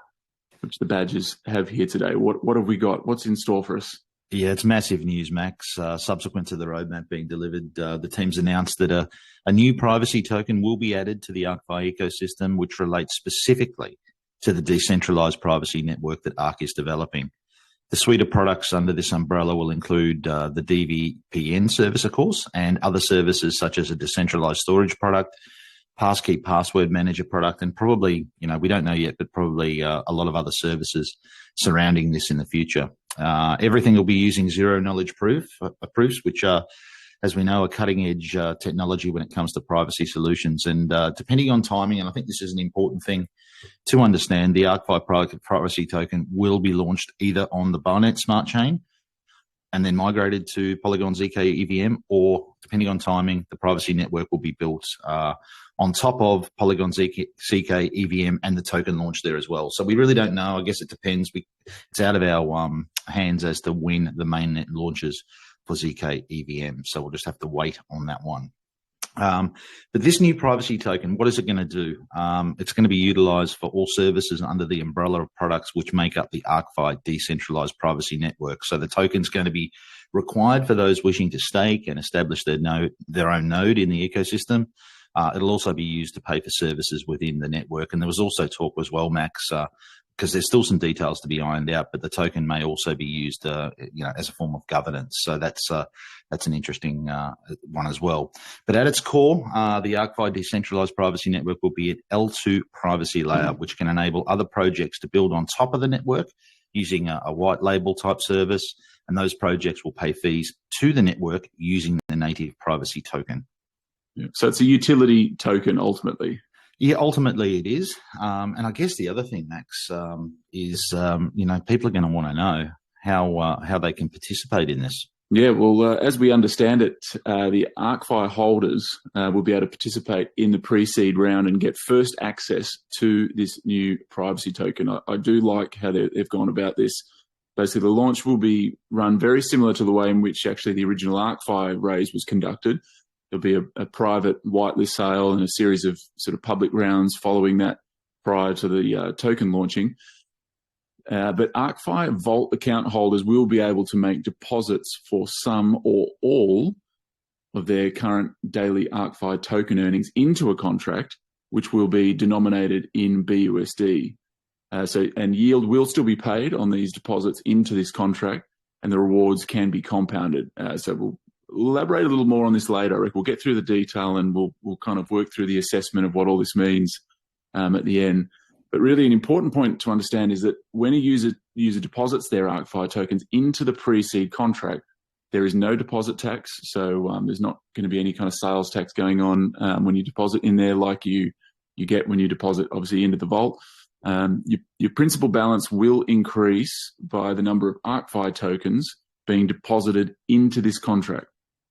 which the badges have here today. What have we got? What's in store for us? Yeah, it's massive news, Max. Subsequent to the roadmap being delivered, the team's announced that a new privacy token will be added to the ArkFi ecosystem, which relates specifically to the decentralized privacy network that ARK is developing. The suite of products under this umbrella will include the DVPN service, of course, and other services such as a decentralized storage product, passkey password manager product, and probably, we don't know yet, but probably a lot of other services surrounding this in the future. Everything will be using zero-knowledge proofs, which are, as we know, a cutting-edge technology when it comes to privacy solutions. And depending on timing, and I think this is an important thing to understand, the ArkFi privacy token will be launched either on the Barnet Smart Chain and then migrated to Polygon ZK EVM, or depending on timing, the privacy network will be built on top of Polygon ZK EVM and the token launch there as well. So we really don't know. I guess it depends. It's out of our hands as to when the mainnet launches. for ZK EVM. So we'll just have to wait on that one. But this new privacy token, what is it going to do? It's going to be utilized for all services under the umbrella of products which make up the ArkFi decentralized privacy network. So the token's going to be required for those wishing to stake and establish their own node in the ecosystem. It'll also be used to pay for services within the network. And there was also talk as well, Max, because there's still some details to be ironed out, but the token may also be used, as a form of governance. So that's an interesting one as well. But at its core, the ArkFi decentralized privacy network will be an L2 privacy layer, which can enable other projects to build on top of the network using a white label type service. And those projects will pay fees to the network using the native privacy token. Yeah. So it's a utility token ultimately. Yeah, ultimately it is. And I guess the other thing, Max, is, people are going to want to know how they can participate in this. Yeah, well, as we understand it, the ArkFi holders will be able to participate in the pre-seed round and get first access to this new privacy token. I do like how they've gone about this. Basically, the launch will be run very similar to the way in which actually the original ArkFi raise was conducted. There'll be a private whitelist sale and a series of sort of public rounds following that prior to the token launching. But ArkFi Vault account holders will be able to make deposits for some or all of their current daily ArkFi token earnings into a contract, which will be denominated in BUSD. And yield will still be paid on these deposits into this contract, and the rewards can be compounded. So we'll elaborate a little more on this later. Rick, we'll get through the detail and we'll kind of work through the assessment of what all this means at the end. But really an important point to understand is that when a user deposits their ArkFi tokens into the pre-seed contract, there is no deposit tax. So there's not going to be any kind of sales tax going on when you deposit in there like you get when you deposit, obviously, into the vault. Your principal balance will increase by the number of ArkFi tokens being deposited into this contract.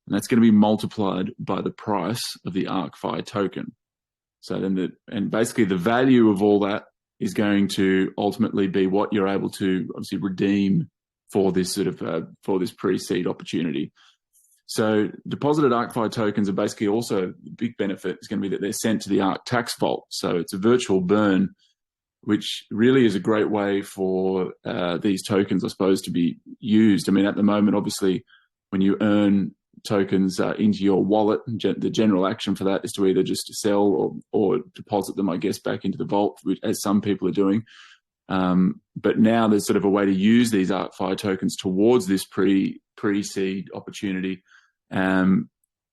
And that's going to be multiplied by the price of the ArkFi token. So then basically the value of all that is going to ultimately be what you're able to obviously redeem for this sort of for this pre-seed opportunity. So deposited ArkFi tokens are basically also a big benefit is going to be that they're sent to the Ark tax vault. So it's a virtual burn, which really is a great way for these tokens, I suppose, to be used. I mean, at the moment, obviously, when you earn tokens into your wallet, the general action for that is to either just sell or deposit them, I guess, back into the vault, as some people are doing. But now there's sort of a way to use these ArkFi tokens towards this pre-seed opportunity. And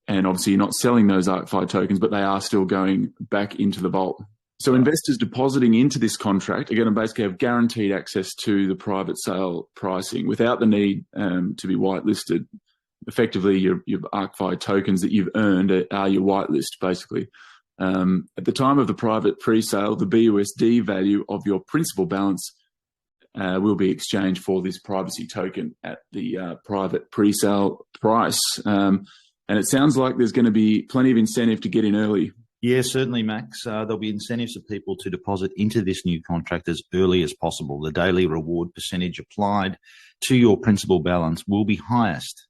obviously you're not selling those ArkFi tokens, but they are still going back into the vault. So investors depositing into this contract are going to basically have guaranteed access to the private sale pricing without the need to be whitelisted. Effectively, your ArkFi tokens that you've earned are your whitelist, basically. At the time of the private pre-sale, the BUSD value of your principal balance will be exchanged for this privacy token at the private pre-sale price. And it sounds like there's going to be plenty of incentive to get in early. Yeah, certainly, Max. There'll be incentives for people to deposit into this new contract as early as possible. The daily reward percentage applied to your principal balance will be highest.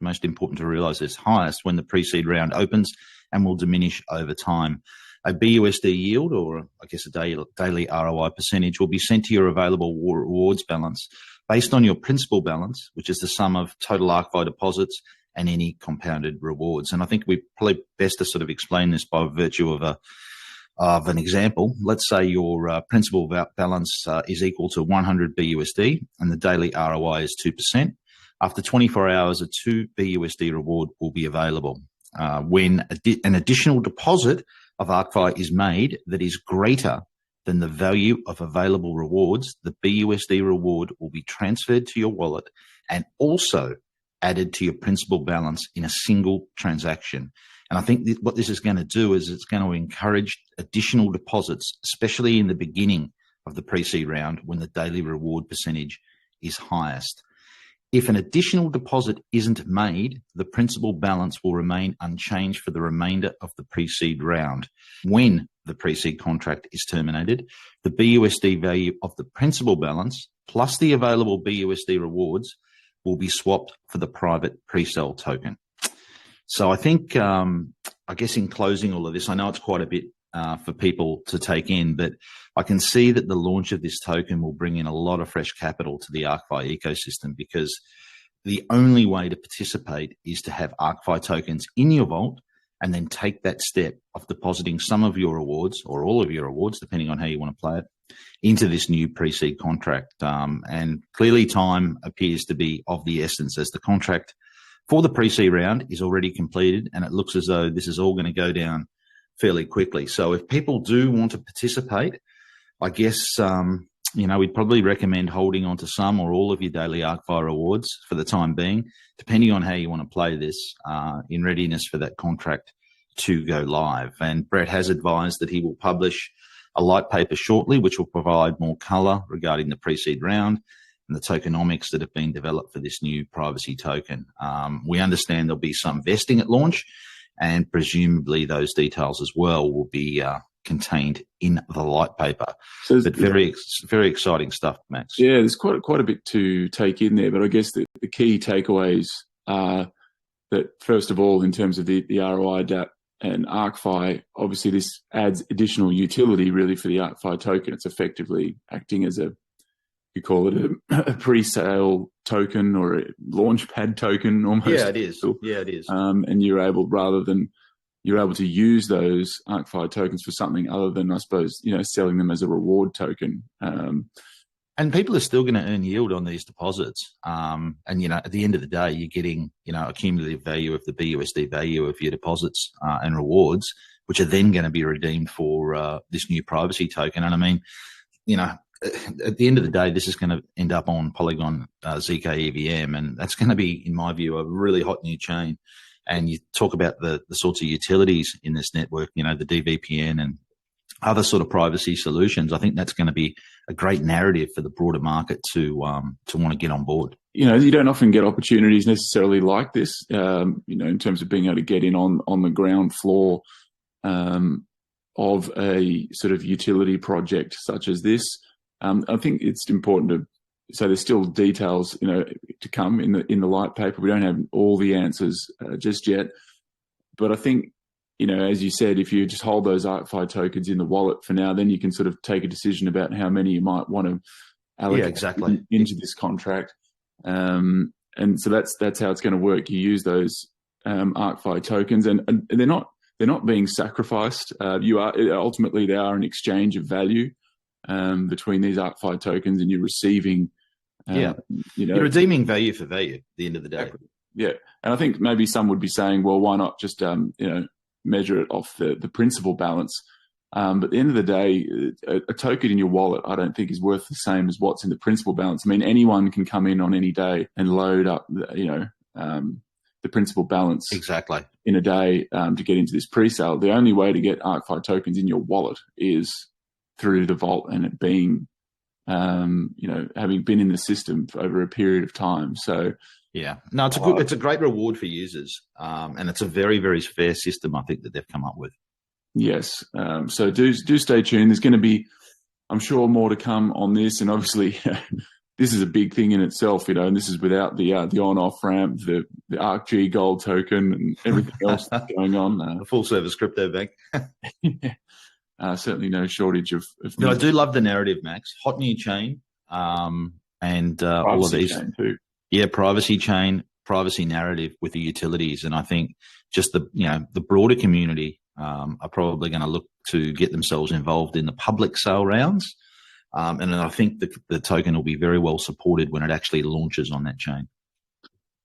Most important to realize this, highest when the pre-seed round opens and will diminish over time. A BUSD yield, or I guess a daily ROI percentage, will be sent to your available rewards balance based on your principal balance, which is the sum of total ArkFi deposits and any compounded rewards. And I think we probably best to sort of explain this by virtue of an example. Let's say your principal balance is equal to 100 BUSD and the daily ROI is 2%. After 24 hours, a 2 BUSD reward will be available. When an additional deposit of ArkFi is made that is greater than the value of available rewards, the BUSD reward will be transferred to your wallet and also added to your principal balance in a single transaction. And I think what this is going to do is it's going to encourage additional deposits, especially in the beginning of the pre-seed round when the daily reward percentage is highest. If an additional deposit isn't made, the principal balance will remain unchanged for the remainder of the pre-seed round. When the pre-seed contract is terminated, the BUSD value of the principal balance plus the available BUSD rewards will be swapped for the private pre-sale token. So I think, I guess in closing all of this, I know it's quite a bit for people to take in, but I can see that the launch of this token will bring in a lot of fresh capital to the ArkFi ecosystem, because the only way to participate is to have ArkFi tokens in your vault and then take that step of depositing some of your rewards or all of your rewards, depending on how you want to play it, into this new pre-seed contract. And clearly time appears to be of the essence, as the contract for the pre-seed round is already completed, and it looks as though this is all going to go down fairly quickly. So if people do want to participate, I guess, we'd probably recommend holding on to some or all of your daily ArkFi rewards for the time being, depending on how you want to play this, in readiness for that contract to go live. And Brett has advised that he will publish a light paper shortly, which will provide more color regarding the pre-seed round and the tokenomics that have been developed for this new privacy token. We understand there'll be some vesting at launch, and presumably those details as well will be contained in the light paper. So but very exciting stuff, Max. Yeah, there's quite a bit to take in there, but I guess the key takeaways are that, first of all, in terms of the ROI DApp and ArkFi, obviously this adds additional utility really for the ArkFi token. It's effectively acting as you call it a pre-sale token or a launchpad token almost. Yeah, it is. Yeah, it is. And you're able to use those ArkFi tokens for something other than, I suppose, selling them as a reward token. And people are still going to earn yield on these deposits. And, at the end of the day, you're getting, a cumulative value of the BUSD value of your deposits and rewards, which are then going to be redeemed for this new privacy token. And I mean, at the end of the day, this is going to end up on Polygon ZK EVM, and that's going to be, in my view, a really hot new chain. And you talk about the sorts of utilities in this network, the DVPN and other sort of privacy solutions. I think that's going to be a great narrative for the broader market to want to get on board. You don't often get opportunities necessarily like this, in terms of being able to get in on the ground floor of a sort of utility project such as this. I think it's important to say there's still details, to come in the light paper. We don't have all the answers just yet, but I think, as you said, if you just hold those ArkFi tokens in the wallet for now, then you can sort of take a decision about how many you might want to allocate into this contract. And so that's how it's going to work. You use those ArkFi tokens, and they're not being sacrificed. Ultimately they are an exchange of value between these ArkFi tokens, and you're receiving. You're redeeming value for value at the end of the day. Exactly. Yeah, and I think maybe some would be saying, well, why not just measure it off the principal balance? But at the end of the day, a token in your wallet, I don't think is worth the same as what's in the principal balance. I mean, anyone can come in on any day and load up, the principal balance exactly in a day to get into this pre-sale. The only way to get ArkFi tokens in your wallet is through the vault, and it being, having been in the system for over a period of time. So yeah, no, it's a great reward for users, and it's a very, very fair system, I think, that they've come up with. Yes, so do stay tuned. There's going to be, I'm sure, more to come on this, and obviously this is a big thing in itself, and this is without the on-off ramp, the ArkG Gold token, and everything else that's going on. A full-service crypto bank. Certainly no shortage of I do love the narrative, Max. Hot new chain, and all of these. Chain too. Yeah, privacy chain, privacy narrative with the utilities, and I think just the broader community are probably going to look to get themselves involved in the public sale rounds, and I think the token will be very well supported when it actually launches on that chain.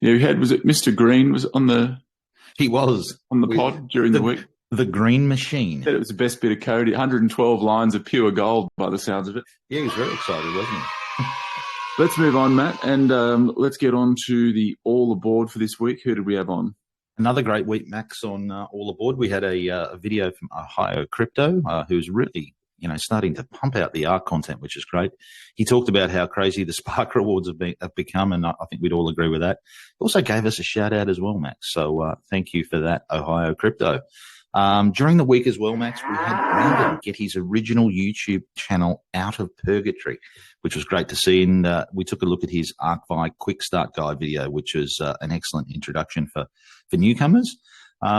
Yeah, was it Mr. Green was on the? He was on the pod during the week. The Green Machine. Said it was the best bit of code. 112 lines of pure gold by the sounds of it. Yeah, he was very excited, wasn't he? Let's move on, Matt, and let's get on to the All Aboard for this week. Who did we have on? Another great week, Max, on All Aboard. We had a video from Ohio Crypto, who's really, starting to pump out the ARK content, which is great. He talked about how crazy the Spark rewards have become, and I think we'd all agree with that. He also gave us a shout out as well, Max. So thank you for that, Ohio Crypto. During the week as well, Max, we had Brandon get his original YouTube channel out of purgatory, which was great to see. And we took a look at his ArkFi Quick Start Guide video, which was an excellent introduction for newcomers.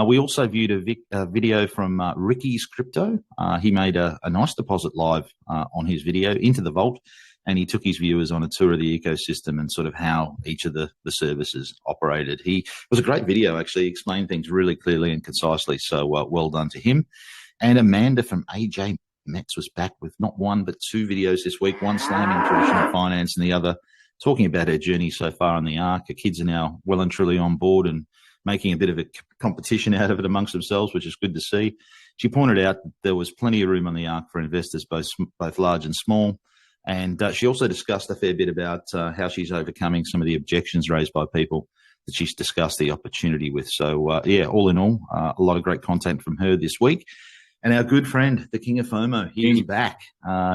We also viewed a video from Ricky's Crypto. He made a nice deposit live on his video into the vault, and he took his viewers on a tour of the ecosystem and sort of how each of the services operated. It was a great video, actually. He explained things really clearly and concisely, so well done to him. And Amanda from AJ Metz was back with not one but two videos this week, one slamming traditional finance and the other talking about her journey so far on the ARK. Her kids are now well and truly on board and making a bit of a competition out of it amongst themselves, which is good to see. She pointed out that there was plenty of room on the ARK for investors, both large and small. And she also discussed a fair bit about how she's overcoming some of the objections raised by people that she's discussed the opportunity with. So, yeah, all in all, a lot of great content from her this week. And our good friend, the King of FOMO, he's back.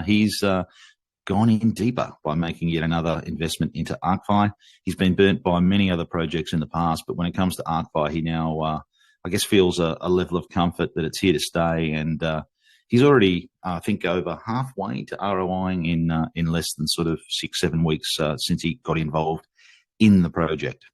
He's gone in deeper by making yet another investment into ArkFi. He's been burnt by many other projects in the past, but when it comes to ArkFi, he now, I guess, feels a level of comfort that it's here to stay. And he's already, I think, over halfway to ROIing in less than sort of 6-7 weeks since he got involved in the project.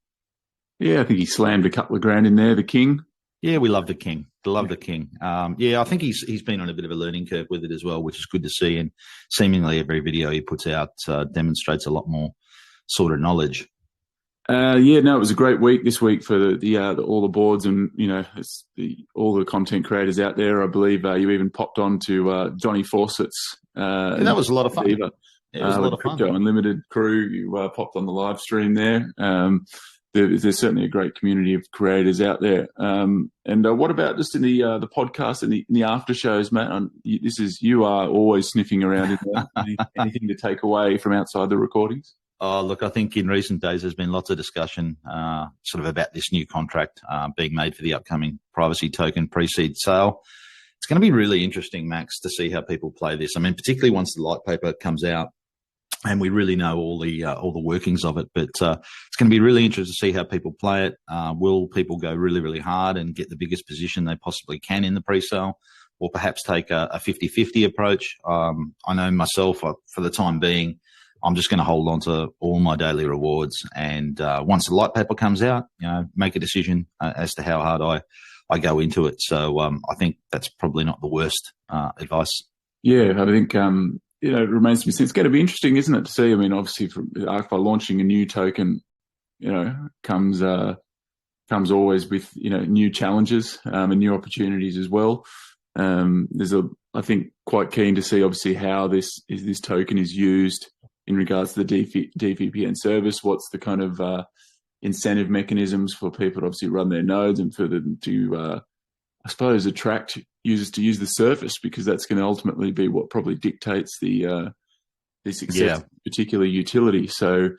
Yeah, I think he slammed a couple of grand in there, the King. Yeah, we love the King. Love the King. Yeah, I think he's been on a bit of a learning curve with it as well, which is good to see. And seemingly every video he puts out demonstrates a lot more sort of knowledge. Yeah, no, it was a great week this week for the all the boards and, you know, all the content creators out there. I believe you even popped on to Johnny Fawcett's. Yeah, that was a lot of fun. It was a lot of fun. Crypto Unlimited crew, you popped on the live stream there. There's certainly a great community of creators out there. And what about just in the podcast and in the after shows, Matt? You are always sniffing around in there. Anything to take away from outside the recordings? Oh, look, I think in recent days there's been lots of discussion sort of about this new contract being made for the upcoming privacy token pre-seed sale. It's going to be really interesting, Max, to see how people play this. I mean, particularly once the light paper comes out and we really know all the workings of it. But it's going to be really interesting to see how people play it. Will people go really, really hard and get the biggest position they possibly can in the pre-sale, or perhaps take a 50-50 approach? I know myself, for the time being, I'm just going to hold on to all my daily rewards. And once the light paper comes out, you know, make a decision as to how hard I go into it. So I think that's probably not the worst advice. Yeah, I think, you know, it remains to be seen. It's going to be interesting, isn't it, to see? I mean, obviously, from ArkFi launching a new token, you know, comes always with, you know, new challenges and new opportunities as well. I think, quite keen to see, obviously, how this token is used in regards to the DVPN service. What's the kind of incentive mechanisms for people to obviously run their nodes and for them to, I suppose, attract users to use the service, because that's going to ultimately be what probably dictates the success of particular utility. So,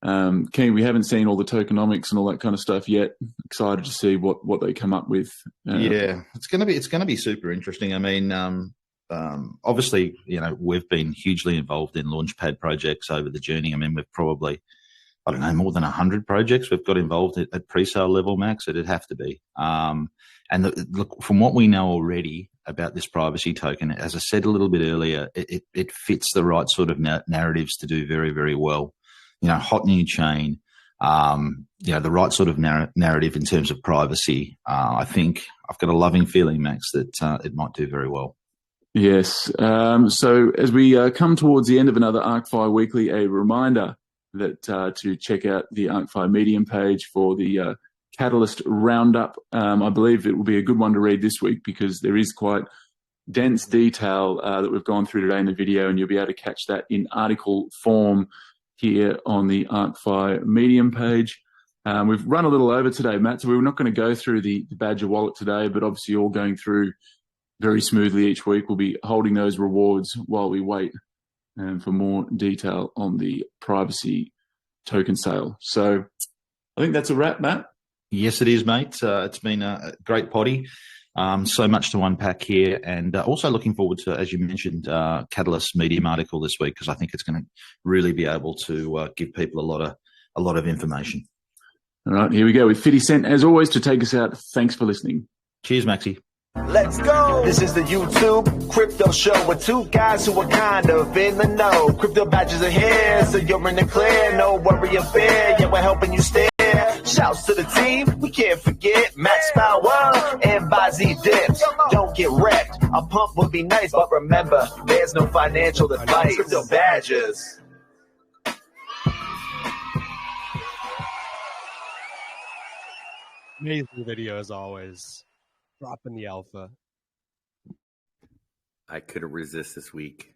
Keen, we haven't seen all the tokenomics and all that kind of stuff yet. Excited to see what they come up with. Yeah, it's going to be super interesting. I mean, obviously, you know, we've been hugely involved in launchpad projects over the journey. I mean, we've probably, I don't know, more than 100 projects we've got involved at pre-sale level, Max. It'd have to be. And look, from what we know already about this privacy token, as I said a little bit earlier, it fits the right sort of narratives to do very, very well. You know, hot new chain, you know, the right sort of narrative in terms of privacy. I think I've got a loving feeling, Max, that it might do very well. Yes. So as we come towards the end of another ArkFi Weekly, a reminder that to check out the ArkFi Medium page for the Catalyst Roundup. I believe it will be a good one to read this week, because there is quite dense detail that we've gone through today in the video, and you'll be able to catch that in article form here on the ArkFi Medium page. We've run a little over today, Matt, so we're not going to go through the Badger wallet today, but obviously all going through very smoothly each week. We'll be holding those rewards while we wait for more detail on the privacy token sale. So I think that's a wrap, Matt. Yes, it is, mate. It's been a great potty. So much to unpack here, and also looking forward to, as you mentioned, Catalyst Medium article this week, because I think it's going to really be able to give people a lot of information. All right, here we go with 50 Cent, as always, to take us out. Thanks for listening. Cheers, Maxie. Let's go. This is the YouTube Crypto Show with two guys who are kind of in the know. Crypto badges are here, so you're in the clear. No worry or fear, yeah, we're helping you steer. Shouts to the team, we can't forget Max Power and Z Dips. Don't get wrecked. A pump would be nice, but remember, there's no financial advice. Crypto badges. Amazing video as always. Dropping the alpha. I couldn't resist this week.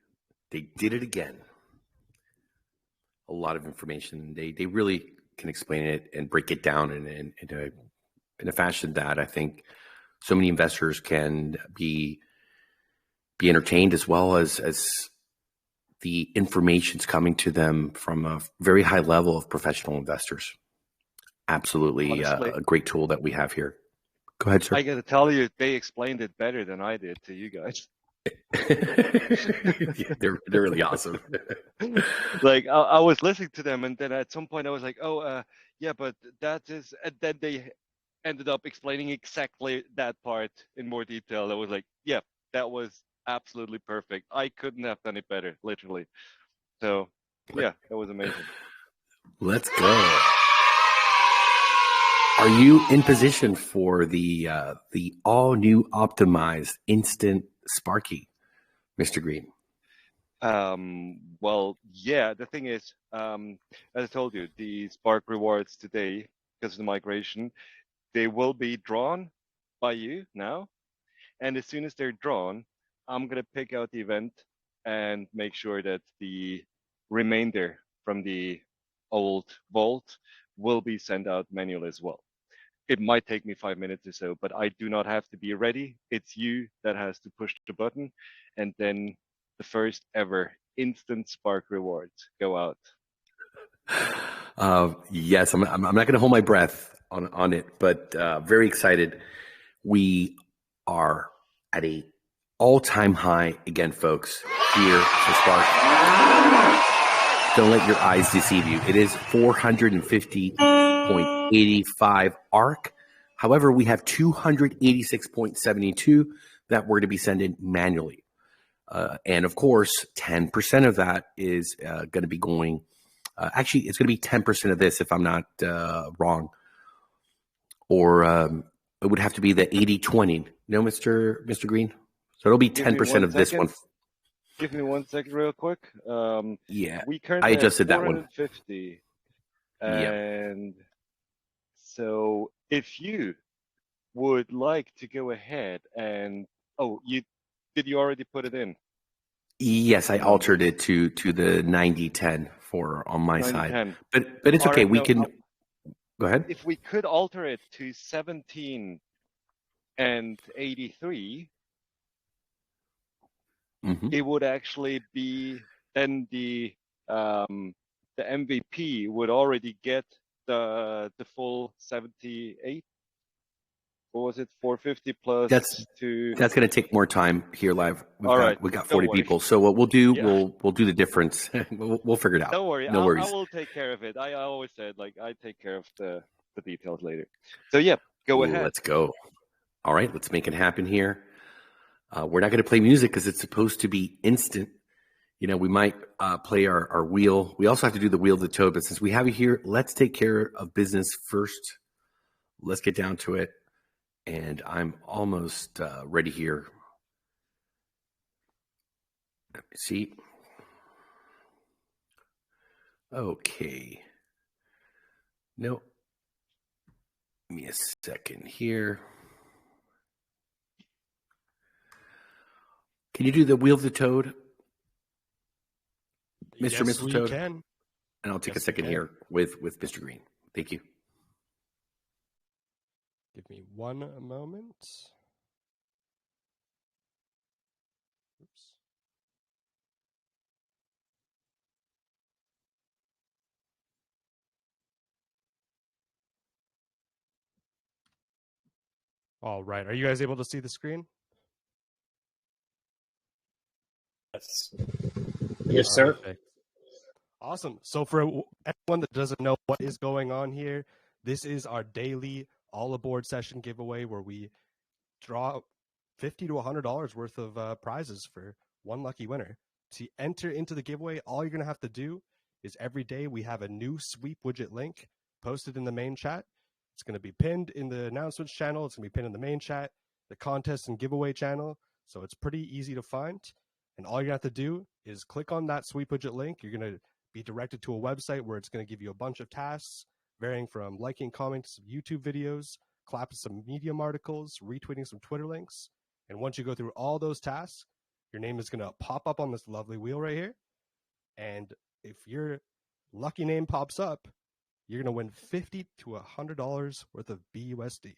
They did it again. A lot of information. They really can explain it and break it down in a fashion that I think so many investors can be entertained, as well as the information's coming to them from a very high level of professional investors. Absolutely a great tool that we have here. Go ahead, sir. I got to tell you, they explained it better than I did to you guys. Yeah, they're really awesome. Like I was listening to them, and then at some point I was like, yeah, but that is, and then they ended up explaining exactly that part in more detail. I was like, yeah, that was absolutely perfect. I couldn't have done it better, literally. So yeah, that was amazing. Let's go. Are you in position for the all new optimized instant Sparky, Mr. Green? Well, yeah, the thing is, as I told you, the Spark rewards today, because of the migration, they will be drawn by you now. And as soon as they're drawn, I'm going to pick out the event and make sure that the remainder from the old vault will be sent out manually as well. It might take me 5 minutes or so, but I do not have to be ready. It's you that has to push the button, and then the first ever instant Spark rewards go out. Yes, I'm not going to hold my breath on it, but very excited. We are at a all-time high again, folks, here for Spark. Don't let your eyes deceive you. It is 450.85 ARK. However, we have 286.72 that we're to be sending manually. And of course, 10% of that is going to be going. Actually, it's going to be 10% of this, if I'm not wrong. Or it would have to be the 80-20. No, Mr. Green? So it'll be 10% of this one. Give me 1 second real quick. Yeah, we currently I adjusted that one. 450. And so if you would like to go ahead and, did you already put it in? Yes, I altered it to the 90-10 for on my 90-10. side. But it's okay. We can go ahead. If we could alter it to 17 and 83, it would actually be then the MVP would already get the full 78. What was it? 450 plus That's going to take more time here live. We got 40 people, so what we'll do, we'll do the difference. we'll figure it out. Don't worry, no worries. I will take care of it. I always said I take care of the details later. So yeah, go ahead. Let's go. All right, let's make it happen here. We're not going to play music because it's supposed to be instant. You know, we might play our wheel. We also have to do the wheel of the toad, but since we have it here, let's take care of business first. Let's get down to it. And I'm almost ready here. Let me see. Okay. No. Give me a second here. Can you do the wheel of the toad, Mr. Toad? Can. And I'll take a second here with Mr. Green. Thank you. Give me 1 moment. Oops. All right. Are you guys able to see the screen? Yes, sir. Perfect. Awesome. So for everyone that doesn't know what is going on here, this is our daily all aboard session giveaway where we draw $50 to $100 worth of prizes for one lucky winner. To enter into the giveaway, all you're going to have to do is every day we have a new sweep widget link posted in the main chat. It's going to be pinned in the announcements channel. It's going to be pinned in the main chat, the contest and giveaway channel. So it's pretty easy to find. And all you have to do is click on that sweep widget link. You're going to be directed to a website where it's going to give you a bunch of tasks, varying from liking, commenting some YouTube videos, clapping some Medium articles, retweeting some Twitter links. And once you go through all those tasks, your name is going to pop up on this lovely wheel right here. And if your lucky name pops up, you're going to win $50 to $100 worth of BUSD.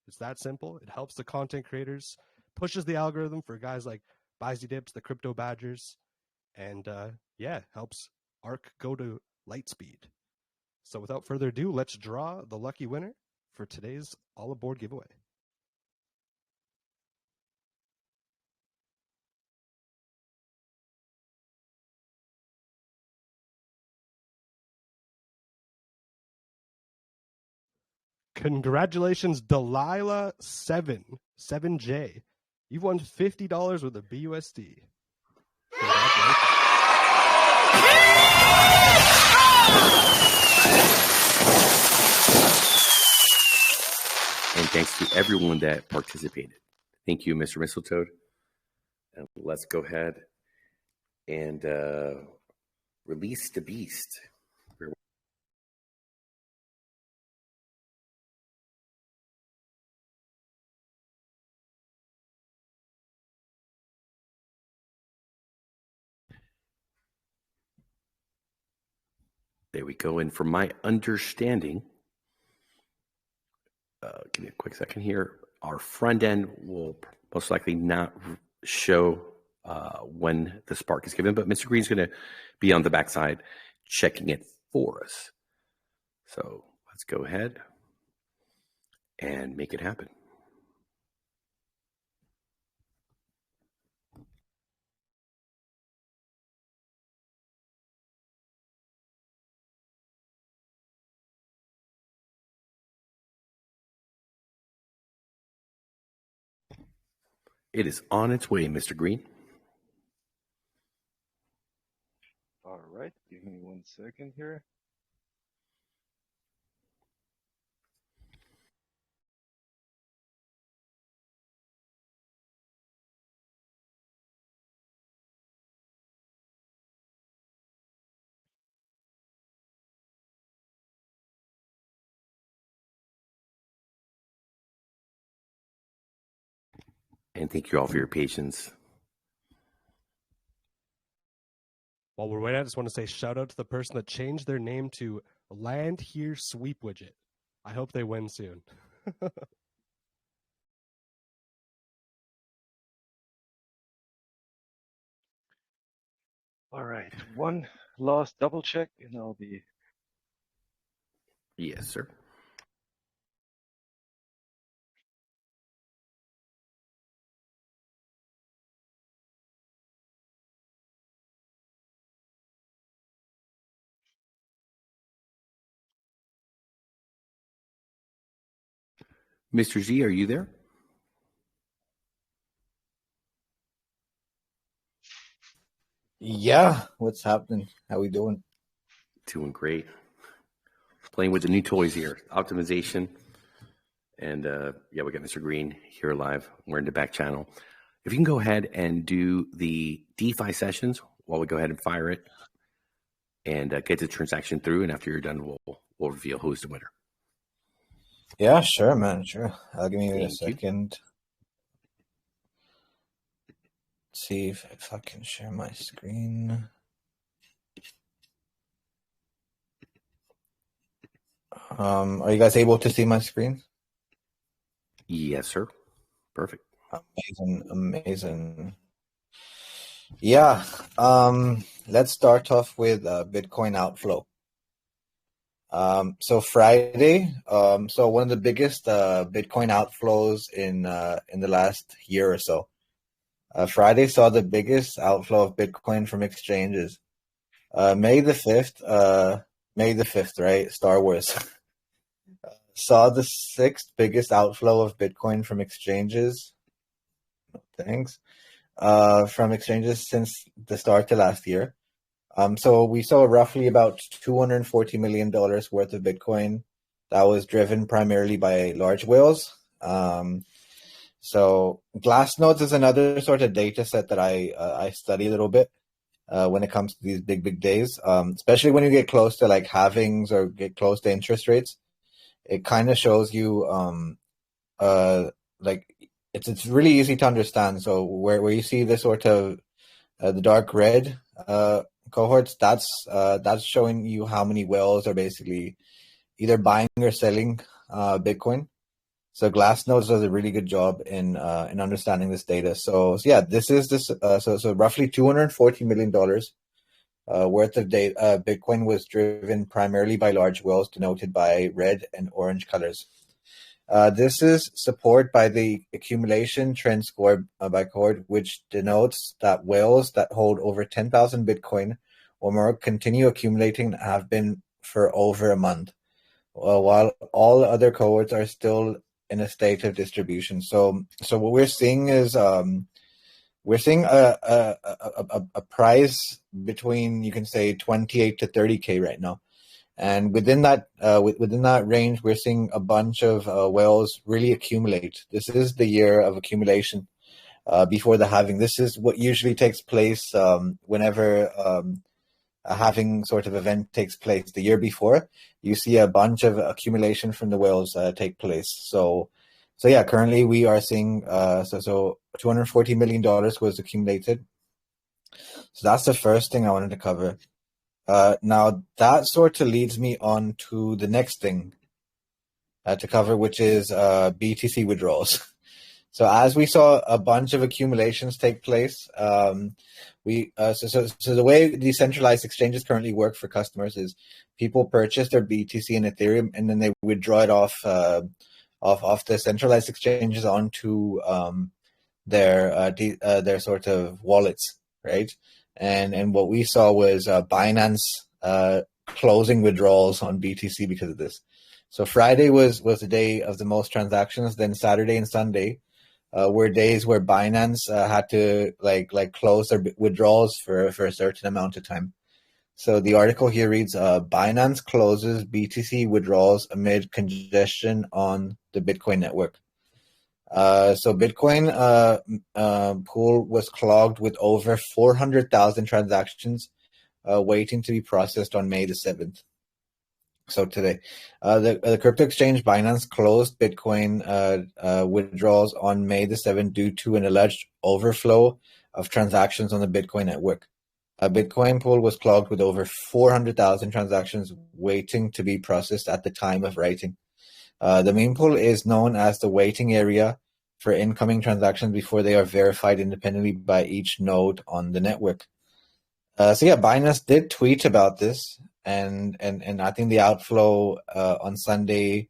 It's that simple. It helps the content creators, pushes the algorithm for guys like Bizy Dips, the Crypto Badgers, and helps ARK go to light speed. So without further ado, let's draw the lucky winner for today's All Aboard giveaway. Congratulations, Delilah 7J. You've won $50 with a BUSD. Congratulations. And thanks to everyone that participated. Thank you, Mr. Mistletoe. And let's go ahead and release the beast. There we go. And from my understanding, give me a quick second here. Our front end will most likely not show when the spark is given, but Mr. Green's going to be on the backside checking it for us. So let's go ahead and make it happen. It is on its way, Mr. Green. All right, give me 1 second here. And thank you all for your patience. While we're waiting, I just want to say shout out to the person that changed their name to Land Here Sweep Widget. I hope they win soon. All right, one last double check and I'll be... Yes, sir. Mr. Z, are you there? Yeah, what's happening? How we doing? Doing great. Playing with the new toys here, optimization. And we got Mr. Green here live. We're in the back channel. If you can go ahead and do the DeFi sessions while we go ahead and fire it and get the transaction through. And after you're done, we'll reveal who's the winner. Yeah, sure, man. Sure. Give me a second. Let's see if I can share my screen. Are you guys able to see my screen? Yes, sir. Perfect. Amazing. Yeah. Let's start off with Bitcoin outflow. So Friday, so one of the biggest Bitcoin outflows in the last year or so. Friday saw the biggest outflow of Bitcoin from exchanges. May the 5th, right? Star Wars. Saw the 6th biggest outflow of Bitcoin from exchanges. Thanks. From exchanges since the start of last year. So we saw roughly about $240 million worth of Bitcoin that was driven primarily by large whales. So Glassnodes is another sort of data set that I study a little bit when it comes to these big days, especially when you get close to like halvings or get close to interest rates. It kind of shows you like it's really easy to understand. So where you see this sort of the dark red cohorts, that's showing you how many whales are basically either buying or selling Bitcoin. So Glassnodes does a really good job in understanding this data. So yeah, this is so roughly $240 million worth of data. Bitcoin was driven primarily by large whales, denoted by red and orange colors. This is supported by the accumulation trend score by cohort, which denotes that whales that hold over 10,000 Bitcoin or more continue accumulating and have been for over a month, while all other cohorts are still in a state of distribution. So what we're seeing is we're seeing a price between, you can say, 28 to 30K right now. And within that range, we're seeing a bunch of whales really accumulate. This is the year of accumulation before the halving. This is what usually takes place whenever a halving sort of event takes place. The year before, you see a bunch of accumulation from the whales take place. So yeah, currently we are seeing so $240 million was accumulated. So that's the first thing I wanted to cover. Now that sort of leads me on to the next thing to cover, which is BTC withdrawals. So as we saw a bunch of accumulations take place, so the way decentralized exchanges currently work for customers is people purchase their BTC and Ethereum, and then they withdraw it off the centralized exchanges onto their sort of wallets, right? And what we saw was Binance closing withdrawals on BTC because of this. So Friday was the day of the most transactions. Then Saturday and Sunday were days where Binance had to like close their withdrawals for a certain amount of time. So the article here reads, Binance closes BTC withdrawals amid congestion on the Bitcoin network. So Bitcoin pool was clogged with over 400,000 transactions waiting to be processed on May the 7th. So today, the crypto exchange Binance closed Bitcoin withdrawals on May the 7th due to an alleged overflow of transactions on the Bitcoin network. A Bitcoin pool was clogged with over 400,000 transactions waiting to be processed at the time of writing. The meme pool is known as the waiting area for incoming transactions before they are verified independently by each node on the network. So yeah, Binance did tweet about this, and I think the outflow on Sunday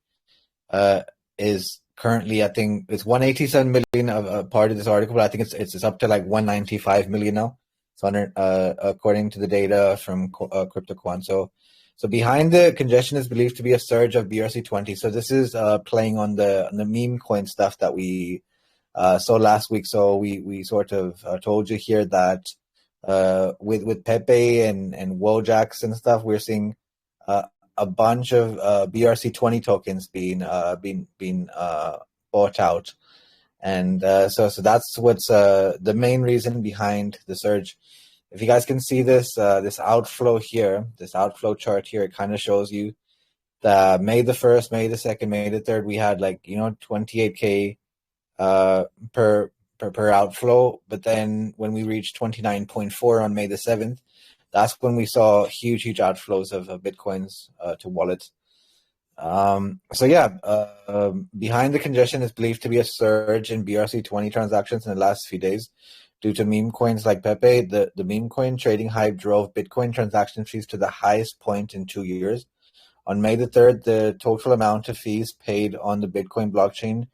is currently, I think it's 187 million of part of this article, but I think it's up to like 195 million now. So according to the data from CryptoQuant. So behind the congestion is believed to be a surge of BRC20. So this is playing on the meme coin stuff that we saw last week. So we sort of told you here that with Pepe and Wojaks and stuff, we're seeing a bunch of BRC20 tokens being bought out, and so that's what's the main reason behind the surge. If you guys can see this outflow here, this outflow chart here, it kind of shows you that May the 1st, May the 2nd, May the 3rd, we had 28K per outflow. But then when we reached 29.4 on May the 7th, that's when we saw huge outflows of Bitcoins to wallets. So yeah, behind the congestion is believed to be a surge in BRC20 transactions in the last few days. Due to meme coins like Pepe, the meme coin trading hype drove Bitcoin transaction fees to the highest point in 2 years. On May the 3rd, the total amount of fees paid on the Bitcoin blockchain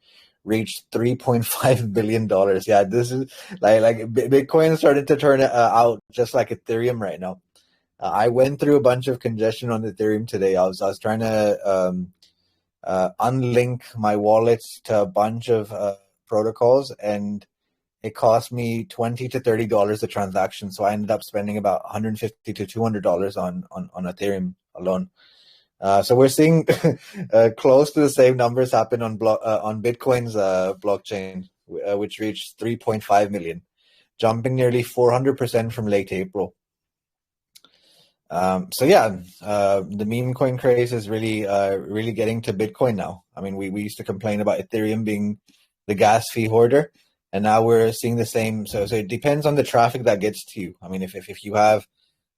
reached $3.5 billion. Yeah, this is like Bitcoin started to turn out just like Ethereum right now. I went through a bunch of congestion on Ethereum today. I was trying to unlink my wallets to a bunch of protocols, and it cost me $20 to $30 a transaction. So I ended up spending about $150 to $200 on Ethereum alone. So we're seeing close to the same numbers happen on Bitcoin's blockchain, which reached 3.5 million, jumping nearly 400% from late April. The meme coin craze is really getting to Bitcoin now. I mean, we used to complain about Ethereum being the gas fee hoarder, and now we're seeing the same. So it depends on the traffic that gets to you. I mean, if you have,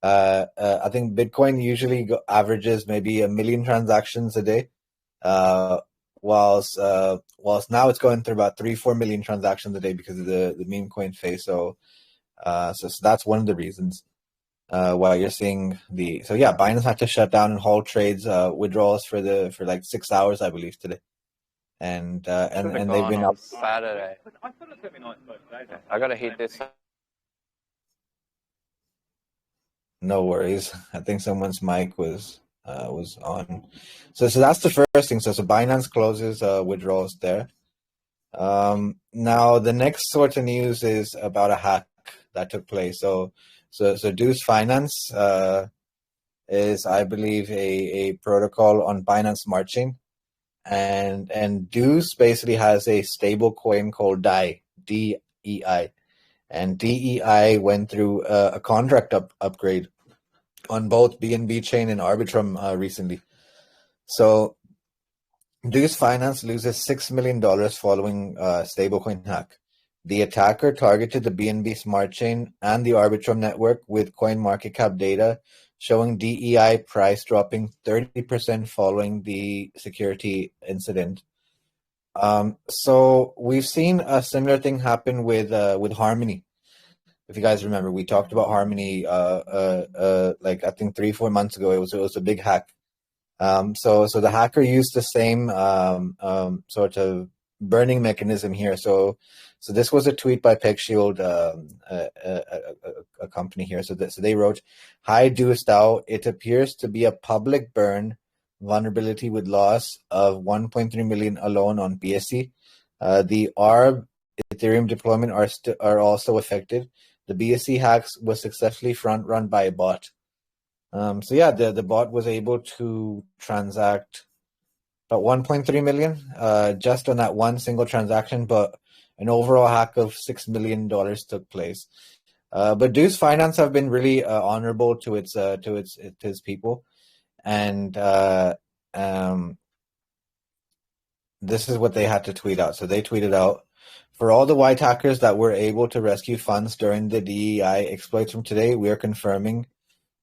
I think Bitcoin usually averages maybe 1 million transactions a day, whilst now it's going through about 3-4 million transactions a day because of the meme coin phase. So that's one of the reasons why you're seeing Binance had to shut down and halt trades, withdrawals for like 6 hours, I believe, today. And they've been up Saturday. I gotta hit this. No worries. I think someone's mic was on. So that's the first thing. So Binance closes withdrawals there. Now the next sort of news is about a hack that took place. So Deuce Finance is, I believe, a protocol on Binance Smart Chain. And Deuce basically has a stable coin called DEI, DEI. And DEI went through a contract upgrade on both BNB chain and Arbitrum recently. So Deuce Finance loses $6 million following stablecoin hack. The attacker targeted the BNB Smart Chain and the Arbitrum network with CoinMarketCap data showing DEI price dropping 30% following the security incident. So we've seen a similar thing happen with Harmony. If you guys remember, we talked about Harmony like I think 3-4 months ago. It was a big hack. So the hacker used the same sort of burning mechanism here. So this was a tweet by PegShield, a company here. So they wrote, "Hi Deuce DAO, it appears to be a public burn vulnerability with loss of 1.3 million alone on BSC. The ARB Ethereum deployment are also affected. The BSC hacks was successfully front run by a bot." The bot was able to transact about 1.3 million just on that one single transaction, but an overall hack of $6 million took place. But Deuce Finance have been really honorable to its people, and this is what they had to tweet out. So they tweeted out, "For all the white hackers that were able to rescue funds during the DEI exploits from today, we are confirming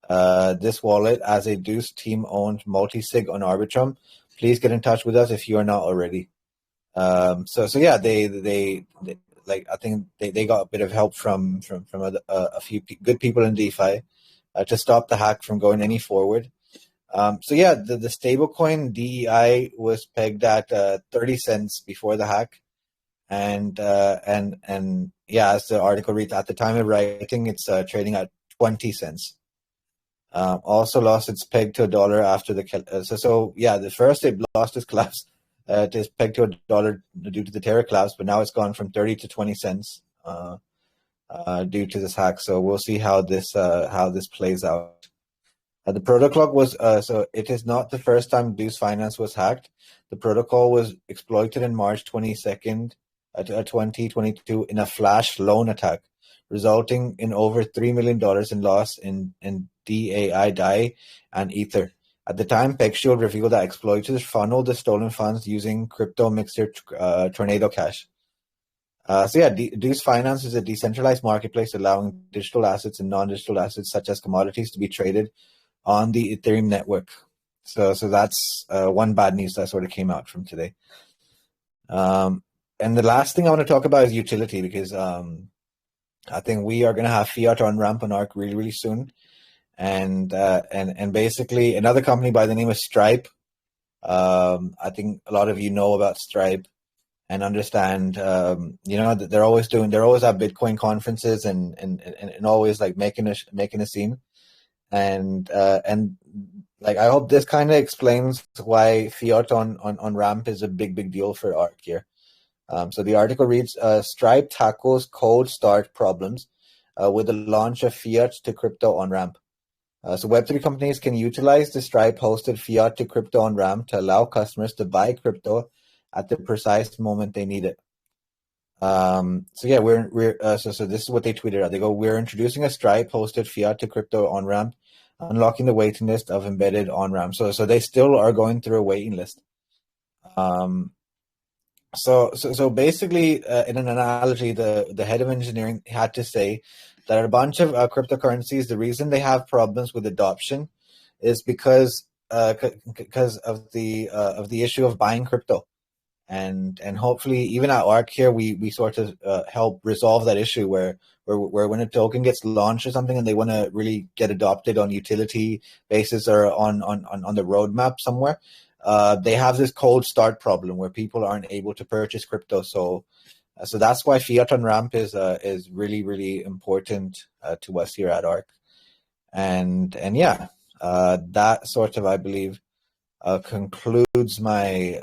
this wallet as a Deuce team-owned multi-sig on Arbitrum. Please get in touch with us if you are not already." They I think they got a bit of help from a few good people in DeFi to stop the hack from going any forward. The stablecoin DEI was pegged at 30 cents before the hack, and as the article reads, at the time of writing, it's trading at 20 cents. Also lost its peg to $1 after the the first it lost its collapse. It is pegged to $1 due to the Terra collapse, but now it's gone from 30 to 20 cents due to this hack. So we'll see how this plays out. The protocol was so it is not the first time Deuce Finance was hacked. The protocol was exploited in March 22nd, 2022 in a flash loan attack, resulting in over $3 million in loss in DAI and Ether. At the time, PegShield revealed that exploiters funneled the stolen funds using crypto mixer Tornado Cash. Deuce Finance is a decentralized marketplace allowing digital assets and non-digital assets such as commodities to be traded on the Ethereum network. So that's one bad news that sort of came out from today. And the last thing I want to talk about is utility, because I think we are going to have fiat on ramp on ARK really, really soon. And basically another company by the name of Stripe. I think a lot of you know about Stripe and understand, that they're always at Bitcoin conferences and always like making a scene. And I hope this kind of explains why fiat on ramp is a big deal for ARK here. So the article reads, Stripe tackles cold start problems with the launch of fiat to crypto on-ramp. So Web3 companies can utilize the Stripe-hosted fiat to crypto on-ramp to allow customers to buy crypto at the precise moment they need it. So this is what they tweeted out. They go, we're introducing a Stripe-hosted fiat to crypto on-ramp, unlocking the waiting list of embedded on-ramp. So they still are going through a waiting list. So basically, in an analogy, the head of engineering had to say that a bunch of cryptocurrencies, the reason they have problems with adoption is because of the issue of buying crypto, and hopefully even at ARK here we sort of help resolve that issue where when a token gets launched or something and they want to really get adopted on utility basis or on the roadmap somewhere. They have this cold start problem where people aren't able to purchase crypto. So that's why fiat on ramp is really, really important to us here at ARK. And that sort of, I believe, concludes my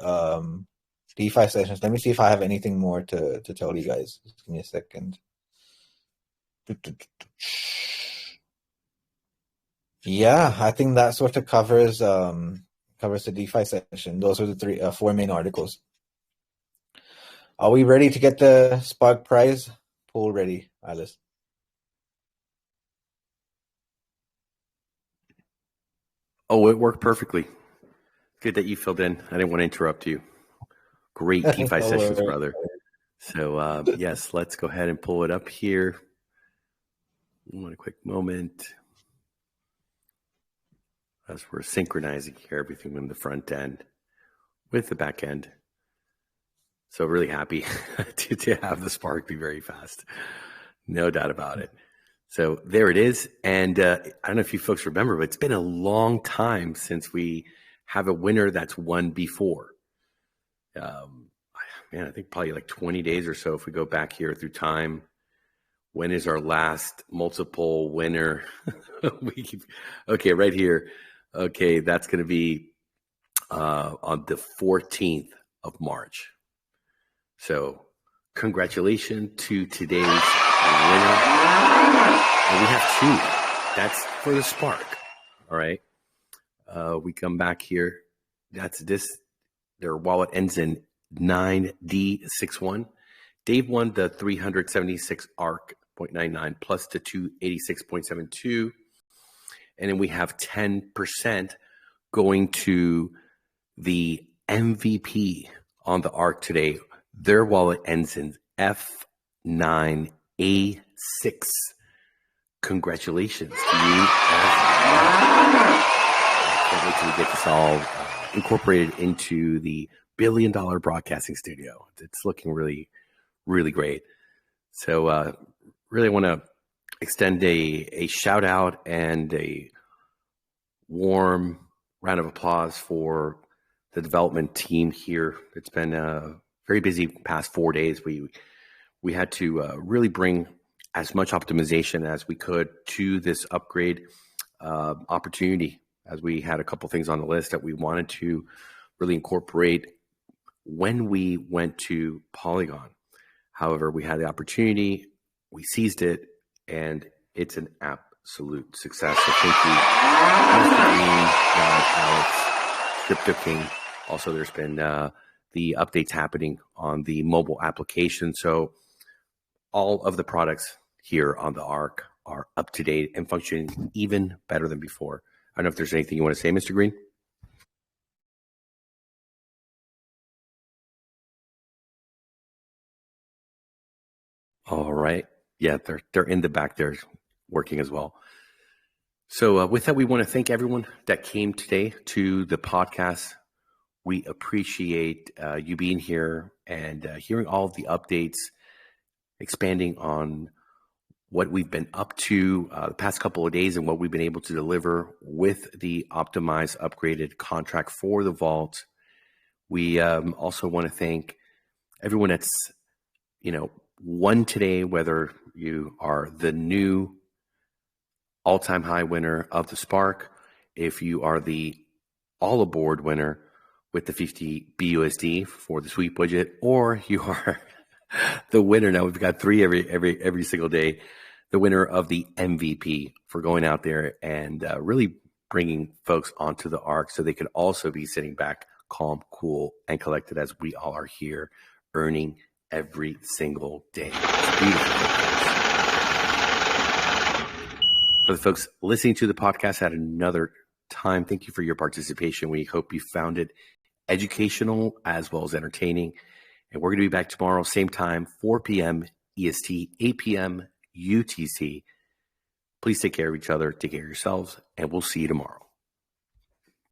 DeFi sessions. Let me see if I have anything more to tell you guys. Just give me a second. Yeah, I think that sort of covers the DeFi session. Those are the four main articles. Are we ready to get the Spark prize pool ready, Alice? Oh, it worked perfectly. Good that you filled in. I didn't want to interrupt you. Great DeFi sessions, brother. So, yes, let's go ahead and pull it up here. One quick moment. As we're synchronizing here, everything in the front end with the back end. So really happy to have the Spark be very fast. No doubt about it. So there it is. And I don't know if you folks remember, but it's been a long time since we have a winner that's won before. I think probably like 20 days or so if we go back here through time. When is our last multiple winner? Okay, right here. Okay, that's going to be on the 14th of March. So congratulations to today's winner. And we have two. That's for the Spark. All right. We come back here. That's this. Their wallet ends in 9D61. Dave won the 376 ARK 0.99 plus the 286.72. And then we have 10% going to the MVP on the ARK today. Their wallet ends in F9A6. Congratulations to you. Can't wait till we get this all incorporated into the $1 billion broadcasting studio. It's looking really, really great. So really want to extend a shout out and a warm round of applause for the development team here. It's been a very busy past 4 days. We had to really bring as much optimization as we could to this upgrade opportunity, as we had a couple things on the list that we wanted to really incorporate when we went to Polygon. However, we had the opportunity, we seized it, and it's an absolute success. So thank you, Mr. Green, Alex, Crypto King. Also, there's been the updates happening on the mobile application. So all of the products here on the ARK are up to date and functioning even better than before. I don't know if there's anything you want to say, Mr. Green. All right. Yeah, they're in the back there working as well. So with that, we want to thank everyone that came today to the podcast. We appreciate you being here and hearing all of the updates, expanding on what we've been up to the past couple of days and what we've been able to deliver with the optimized, upgraded contract for the vault. We also want to thank everyone that's, won today, whether you are the new all-time high winner of the Spark, if you are the all-aboard winner, with the 50 BUSD for the sweet budget, or you are the winner. Now we've got 3 every single day. The winner of the MVP for going out there and really bringing folks onto the ARK so they can also be sitting back calm, cool, and collected as we all are here earning every single day. It's beautiful. For the folks listening to the podcast at another time, thank you for your participation. We hope you found it educational as well as entertaining. And we're going to be back tomorrow, same time, 4 p.m. EST, 8 p.m. UTC. Please take care of each other, take care of yourselves, and we'll see you tomorrow.